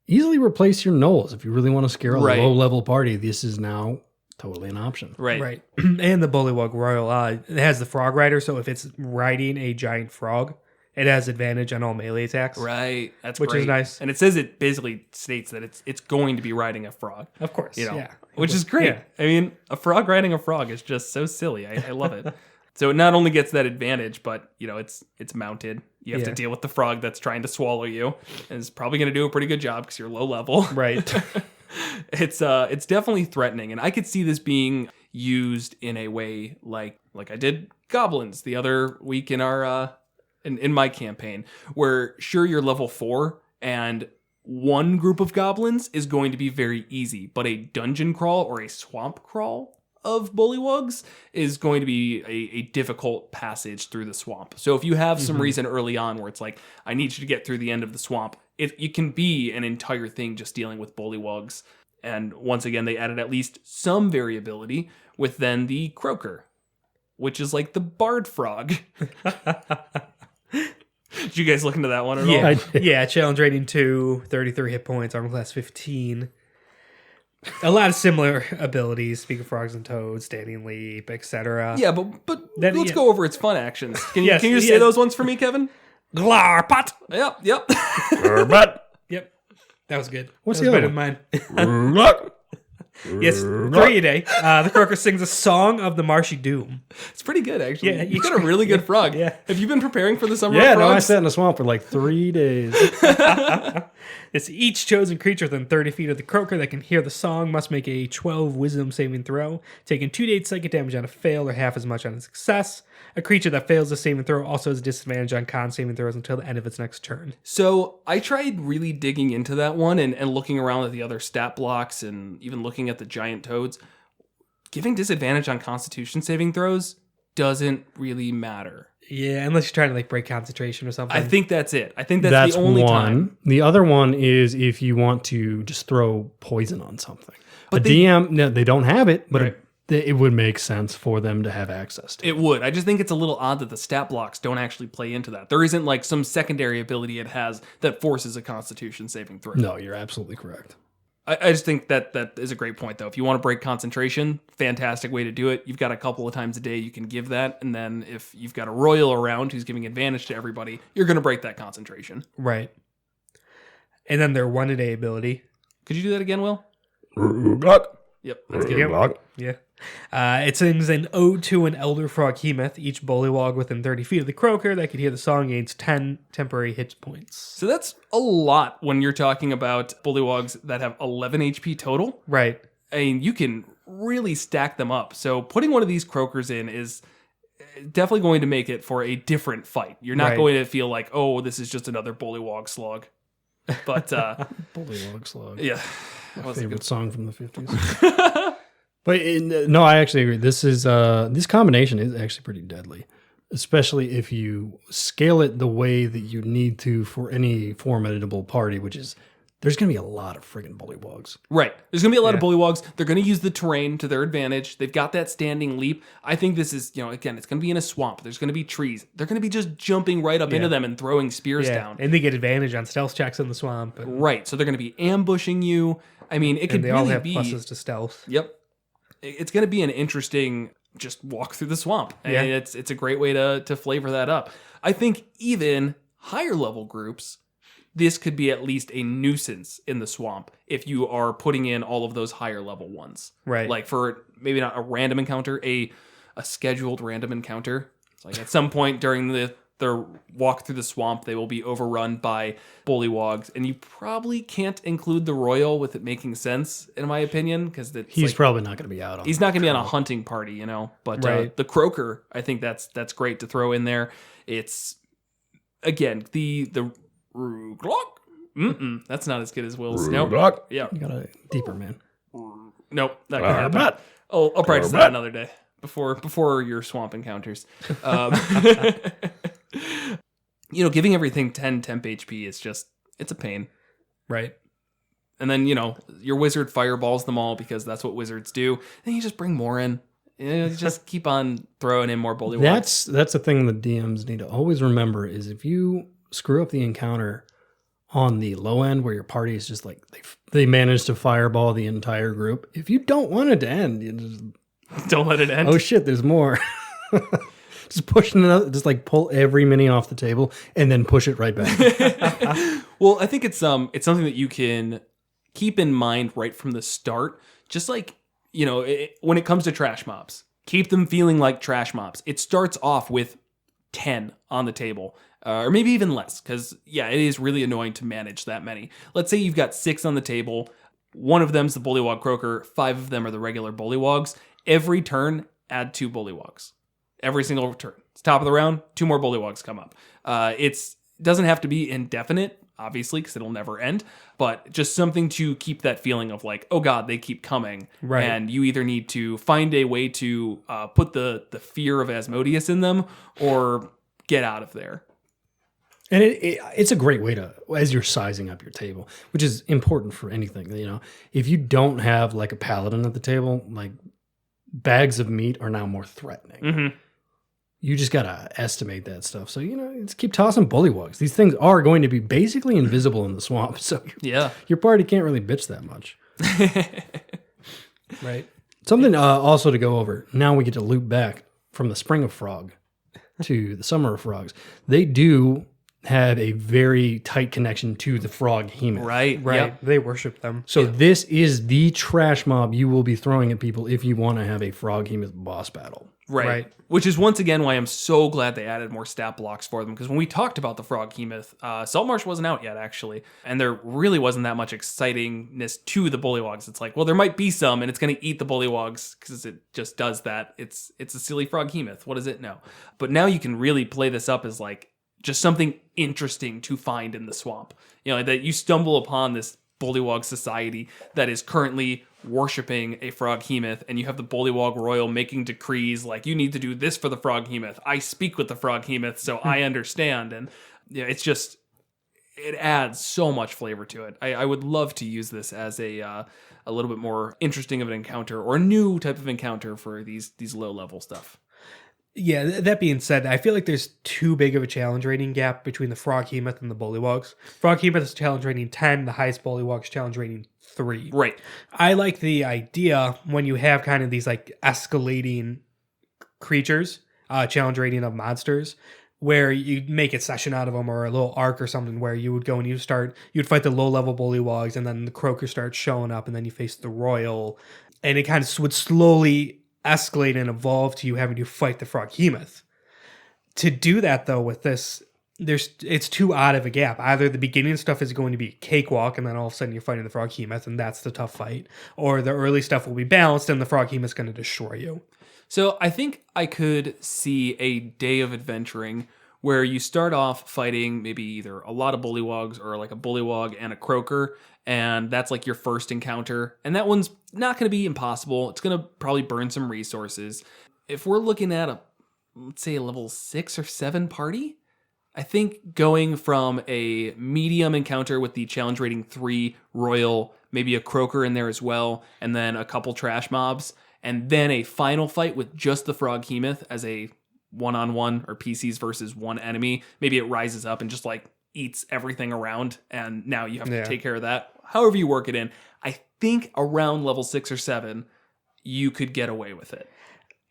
easily replace your gnolls. If you really want to scare a Right. low-level party, this is now totally an option. Right. And the Bullywug Royal, it has the Frog Rider, so if it's riding a giant frog, it has advantage on all melee attacks. Right. That's Which great. is nice. And it basically states that it's going to be riding a frog. Of course. Yeah. Of Which course. is great. Yeah. I mean, a frog riding a frog is just so silly. I love it. So it not only gets that advantage, but it's mounted. You have to Yeah. deal with the frog that's trying to swallow you, and it's probably going to do a pretty good job because you're low level. Right. It's definitely threatening, and I could see this being used in a way like I did goblins the other week in our in my campaign, where sure you're level 4 and one group of goblins is going to be very easy, but a dungeon crawl or a swamp crawl of Bullywugs is going to be a difficult passage through the swamp. So if you have some reason early on where it's like, I need you to get through the end of the swamp, it can be an entire thing just dealing with Bullywugs. And once again, they added at least some variability with then the croaker, which is like the bard frog. Did you guys look into that one at all? Yeah, challenge rating 2, 33 hit points, armor class 15. A lot of similar abilities, speak of frogs and toads, standing leap, etc. Yeah, but let's go over its fun actions. Can you say those ones for me, Kevin? Glarpot! Yep. Yep. That was good. What's that the was other better one? than mine. Yes, 3 a day. The croaker sings a song of the marshy doom. It's pretty good, actually. Yeah, you got a really good frog. Yeah. Have you been preparing for the summer of Yeah, frogs? no, I sat in the swamp for like 3 days. It's each chosen creature within 30 feet of the croaker that can hear the song must make a 12 wisdom saving throw, taking 2d8 psychic damage on a fail or half as much on a success. A creature that fails the saving throw also has a disadvantage on con saving throws until the end of its next turn. So I tried really digging into that one and looking around at the other stat blocks and even looking at the giant toads. Giving disadvantage on constitution saving throws doesn't really matter. Yeah, unless you're trying to like break concentration or something. I think that's it. I think that's the only one. time. The other one is if you want to just throw poison on something. But DM, no, they don't have it, but Right. it would make sense for them to have access to. It would. I just think it's a little odd that the stat blocks don't actually play into that. There isn't like some secondary ability it has that forces a constitution saving throw. No, you're absolutely correct. I just think that is a great point, though. If you want to break concentration, fantastic way to do it. You've got a couple of times a day you can give that. And then if you've got a royal around who's giving advantage to everybody, you're going to break that concentration. Right. And then their 1 a day ability. Could you do that again, Will? Yep, that's good. Yeah. It sings an ode to an elder froghemoth. Each bullywug within 30 feet of the croaker that could hear the song gains 10 temporary hit points. So that's a lot when you're talking about bullywugs that have 11 HP total. Right. I mean, you can really stack them up. So putting one of these croakers in is definitely going to make it for a different fight. You're not going to feel like, oh, this is just another bullywug slug. But Bullywug Slug. yeah, My favorite song from the 50s. But no, I actually agree. This combination is actually pretty deadly, especially if you scale it the way that you need to for any formidable party, which is there's going to be a lot of friggin' bullywugs. Right. There's going to be a lot of bullywugs. They're going to use the terrain to their advantage. They've got that standing leap. I think this is, again, it's going to be in a swamp. There's going to be trees. They're going to be just jumping right up into them and throwing spears down. And they get advantage on stealth checks in the swamp. Right. So they're going to be ambushing you. I mean, it could they really all have be pluses to stealth. Yep. It's going to be an interesting just walk through the swamp. And Yeah. it's a great way to flavor that up. I think even higher level groups, this could be at least a nuisance in the swamp if you are putting in all of those higher level ones. Right. Like for maybe not a random encounter, a scheduled random encounter. It's like at some point during their walk through the swamp, they will be overrun by bullywugs, and you probably can't include the royal with it making sense, in my opinion, because He's probably not going to be out on. He's not going to be on a hunting party, But the croaker, I think that's great to throw in there. It's again the Glock. That's not as good as Will's. Nope. Yeah. You got a deeper man. Nope. Not gonna happen. I'll practice that another day before your swamp encounters. Giving everything 10 temp HP is it's a pain. Right. And then, your wizard fireballs them all because that's what wizards do. Then you just bring more in. You just keep on throwing in more bullywugs. That's the thing the DMs need to always remember is if you screw up the encounter on the low end where your party is just like they manage to fireball the entire group. If you don't want it to end, you just don't let it end. Oh shit, there's more. Just pushing it, just like pull every mini off the table and then push it right back. Well, I think it's something that you can keep in mind right from the start. Just like when it comes to trash mobs, keep them feeling like trash mobs. It starts off with 10 on the table. Or maybe even less, because, it is really annoying to manage that many. Let's say you've got 6 on the table. One of them's the bullywug croaker. 5 of them are the regular bullywugs. Every turn, add 2 bullywugs. Every single turn. It's top of the round, 2 more bullywugs come up. It's doesn't have to be indefinite, obviously, because it'll never end, but just something to keep that feeling of like, oh God, they keep coming. Right. And you either need to find a way to put the fear of Asmodeus in them or get out of there. And it's a great way to, as you're sizing up your table, which is important for anything, you know. If you don't have like a paladin at the table, like bags of meat are now more threatening. Mm-hmm. You just got to estimate that stuff. So, you know, just keep tossing bullywugs. These things are going to be basically invisible in the swamp. So your party can't really bitch that much. Right. Something also to go over. Now we get to loop back from the Spring of Frog to the Summer of Frogs. They do have a very tight connection to the frog hemoth. Right. Yep. They worship them. So this is the trash mob you will be throwing at people if you want to have a frog hemoth boss battle. Right. Which is once again why I'm so glad they added more stat blocks for them. Because when we talked about the frog hemoth, Saltmarsh wasn't out yet, actually. And there really wasn't that much excitingness to the bullywugs. It's like, well, there might be some, and it's going to eat the bullywugs because it just does that. It's a silly frog hemoth. What does it know? But now you can really play this up as like just something interesting to find in the swamp. You know, that you stumble upon this bullywug society that is currently worshipping a frog hemoth, and you have the bullywug royal making decrees like, you need to do this for the frog hemoth. I speak with the frog hemoth, so I understand. And yeah, it's just, it adds so much flavor to it. I would love to use this as a little bit more interesting of an encounter, or a new type of encounter for these low level stuff. Yeah, that being said, I feel like there's too big of a challenge rating gap between the Frog Hemoth and the Bullywugs. Frog Hemoth is challenge rating 10, the highest Bullywugs challenge rating 3. Right. I like the idea when you have kind of these like escalating creatures, challenge rating of monsters, where you make a session out of them, or a little arc or something where you would go and you'd fight the low level Bullywugs, and then the Croaker starts showing up, and then you face the Royal, and it kind of would slowly escalate and evolve to you having to fight the Frog Hemoth. To do that though with this, it's too odd of a gap. Either the beginning stuff is going to be cakewalk, and then all of a sudden you're fighting the Frog Hemoth, and that's the tough fight, or the early stuff will be balanced and the Frog Hemoth's going to destroy you. So I think I could see a day of adventuring where you start off fighting maybe either a lot of bullywugs or like a bullywug and a croaker, and that's like your first encounter. And that one's not going to be impossible. It's going to probably burn some resources. If we're looking at let's say a level 6 or 7 party, I think going from a medium encounter with the challenge rating 3 royal, maybe a croaker in there as well, and then a couple trash mobs, and then a final fight with just the frog hemoth as a one-on-one or PCs versus one enemy. Maybe it rises up and just like eats everything around, and now you have to take care of that. However you work it in, I think around level 6 or 7, you could get away with it.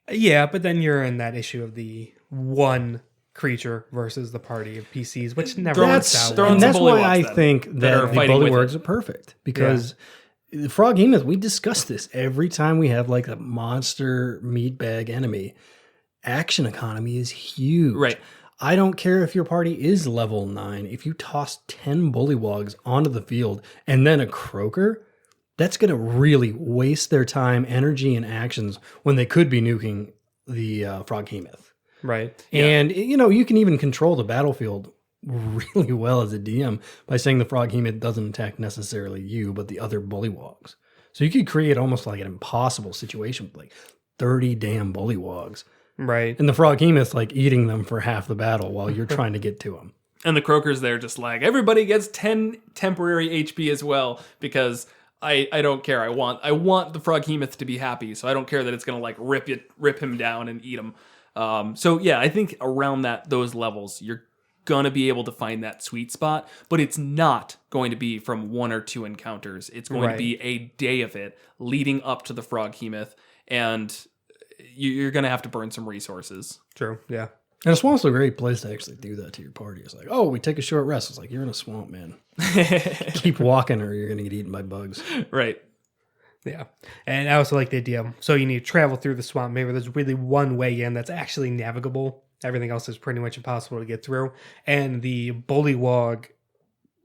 Yeah, but then you're in that issue of the one creature versus the party of PCs, which never works out. And that's why I think that the bullywugs are perfect, because the frog hemoth, we discuss this every time we have like a monster meat bag enemy. Action economy is huge. Right. I don't care if your party is level 9. If you toss 10 bullywugs onto the field and then a croaker, that's going to really waste their time, energy, and actions when they could be nuking the frog hemoth. Right. And, you know, you can even control the battlefield really well as a DM by saying the frog hemoth doesn't attack necessarily you, but the other bullywugs. So you could create almost like an impossible situation with like 30 damn bullywugs. Right. And the frog hemoth like eating them for half the battle while you're trying to get to them. And the croakers there just like, everybody gets 10 temporary HP as well, because I don't care. I want the frog hemoth to be happy, so I don't care that it's going to like rip him down and eat him. So yeah, I think around those levels, you're going to be able to find that sweet spot, but it's not going to be from 1 or 2 encounters. It's going to be a day of it leading up to the frog hemoth, and you're going to have to burn some resources. True, yeah. And a swamp's a great place to actually do that to your party. It's like, oh, we take a short rest. It's like, you're in a swamp, man. Keep walking or you're going to get eaten by bugs. Right. Yeah. And I also like the idea. So you need to travel through the swamp. Maybe there's really one way in that's actually navigable. Everything else is pretty much impossible to get through. And the bullywug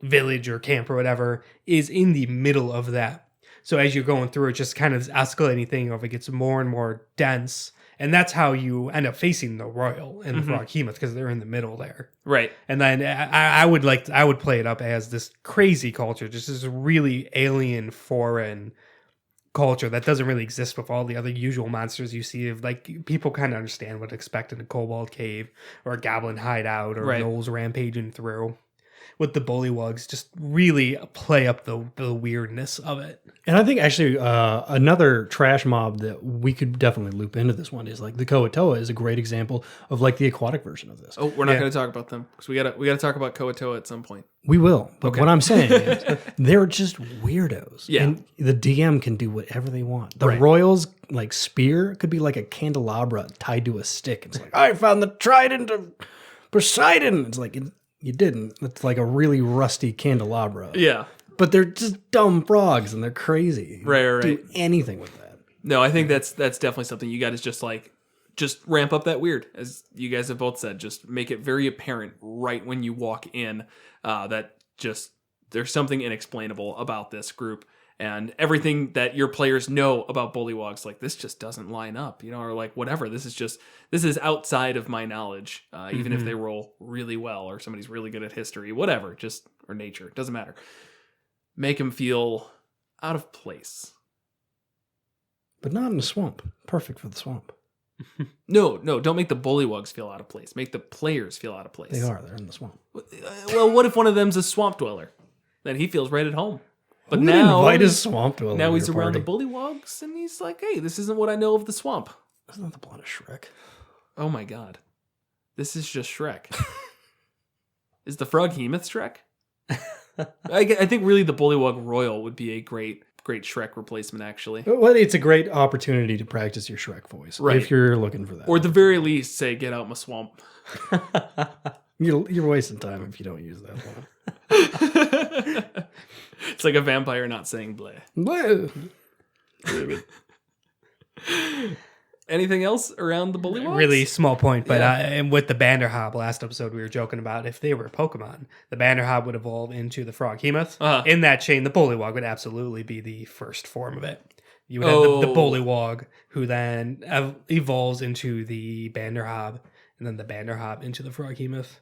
village or camp or whatever is in the middle of that. So as you're going through, it just kind of this escalating thing of it gets more and more dense. And that's how you end up facing the Royal and the Froghemoth, because they're in the middle there. Right. And then I would play it up as this crazy culture, just this really alien, foreign culture that doesn't really exist with all the other usual monsters you see. Of like, people kind of understand what to expect in a kobold cave or a goblin hideout or gnolls rampaging through. With the Bullywugs, just really play up the weirdness of it. And I think actually another trash mob that we could definitely loop into this one is like the Koatoa is a great example of like the aquatic version of this. Oh, we're not going to talk about them because we gotta talk about Koatoa at some point. We will, but what I'm saying is they're just weirdos. Yeah. And the DM can do whatever they want. The Royal's like spear could be like a candelabra tied to a stick. It's like, I found the trident of Poseidon. It's like, you didn't. It's like a really rusty candelabra. Yeah. But they're just dumb frogs and they're crazy. Right. Do anything with that. No, I think that's definitely something you got to just ramp up that weird, as you guys have both said. Just make it very apparent right when you walk in that just there's something inexplainable about this group. And everything that your players know about Bullywugs, like, this just doesn't line up, or like, whatever. This is outside of my knowledge, even if they roll really well or somebody's really good at history, whatever, or nature, doesn't matter. Make them feel out of place. But not in the swamp. Perfect for the swamp. No, don't make the Bullywugs feel out of place. Make the players feel out of place. They're in the swamp. Well, what if one of them's a swamp dweller? Then he feels right at home. But now, invite his swamp to now he's around the Bullywugs, and he's like, hey, this isn't what I know of the swamp. That's not the plot of Shrek. Oh my god. This is just Shrek. Is the Froghemoth Shrek? I think really the Bullywug Royal would be a great Shrek replacement, actually. Well, it's a great opportunity to practice your Shrek voice, right, if you're looking for that. Or at the very least, say, get out my swamp. You're wasting time if you don't use that one. It's like a vampire not saying bleh. Bleh. Anything else around the Bullywugs? Really small point, but and with the Banderhob last episode, we were joking about if they were Pokemon, the Banderhob would evolve into the Froghemoth. In that chain, the Bullywug would absolutely be the first form of it. You would have the Bullywug, who then evolves into the Banderhob, and then the Banderhob into the Froghemoth.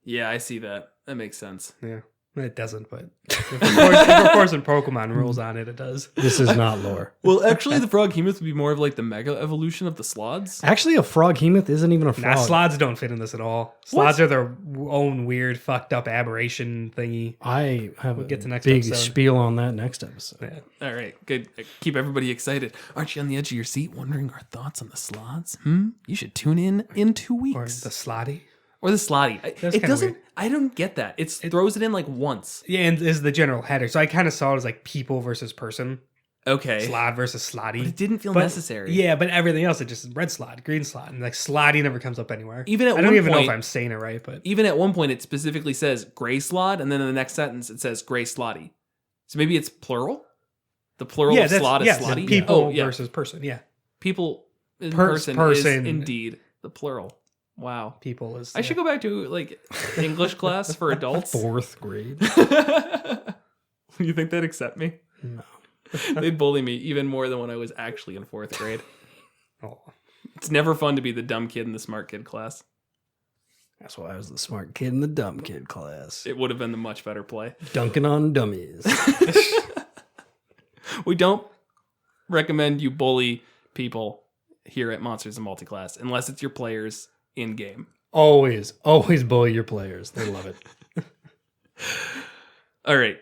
Yeah, I see that. That makes sense. Yeah. It doesn't, but if we're forcing Pokemon rules on it, it does. This is not lore. Well, actually, the Froghemoth would be more of like the mega evolution of the Sloths. Actually, a Froghemoth isn't even a frog. Sloths don't fit in this at all. Sloths are their own weird, fucked up aberration thingy. I have a get to next big episode. spiel on that next episode. Yeah. All right, good. Keep everybody excited. Aren't you on the edge of your seat wondering our thoughts on the Sloths? You should tune in 2 weeks. Or the Slotty. Or the Slotty. It doesn't... Weird. I don't get that. It throws it in like once. Yeah, and is the general header. So I kind of saw it as like people versus person. Okay. Slot versus Slotty. But it didn't feel necessary. Yeah, but everything else, it just red slot, green slot. And like Slotty never comes up anywhere. Even at I don't even know if I'm saying it right, but... Even at one point, it specifically says gray slot, and then in the next sentence, it says gray slotty. So maybe it's plural? The plural of slot is slotty? People versus person, yeah. People in person is indeed the plural. Wow. People is... I should go back to, like, English class for adults. 4th grade. You think they'd accept me? No. They'd bully me even more than when I was actually in 4th grade. Oh. It's never fun to be the dumb kid in the smart kid class. That's why I was the smart kid in the dumb kid class. It would have been the much better play. Dunking on dummies. We don't recommend you bully people here at Monsters and Multiclass unless it's your players in game. Always bully your players. They love it. All right.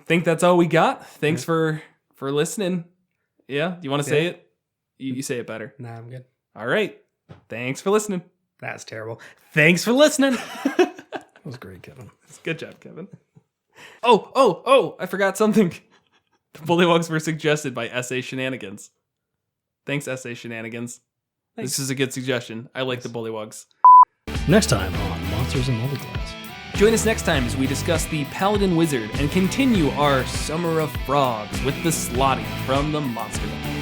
Think that's all we got. Thanks for listening. Yeah. Do you want to say it? You say it better. Nah, I'm good. All right. Thanks for listening. That's terrible. Thanks for listening. That was great, Kevin. Good job, Kevin. Oh, I forgot something. The Bullywugs were suggested by S.A. Shenanigans. Thanks, S.A. Shenanigans. Thanks. This is a good suggestion. I like the Bullywugs. Next time on Monsters and Multiclass. Join us next time as we discuss the Paladin Wizard and continue our Summer of Frogs with the Slotty from the Monster Manual.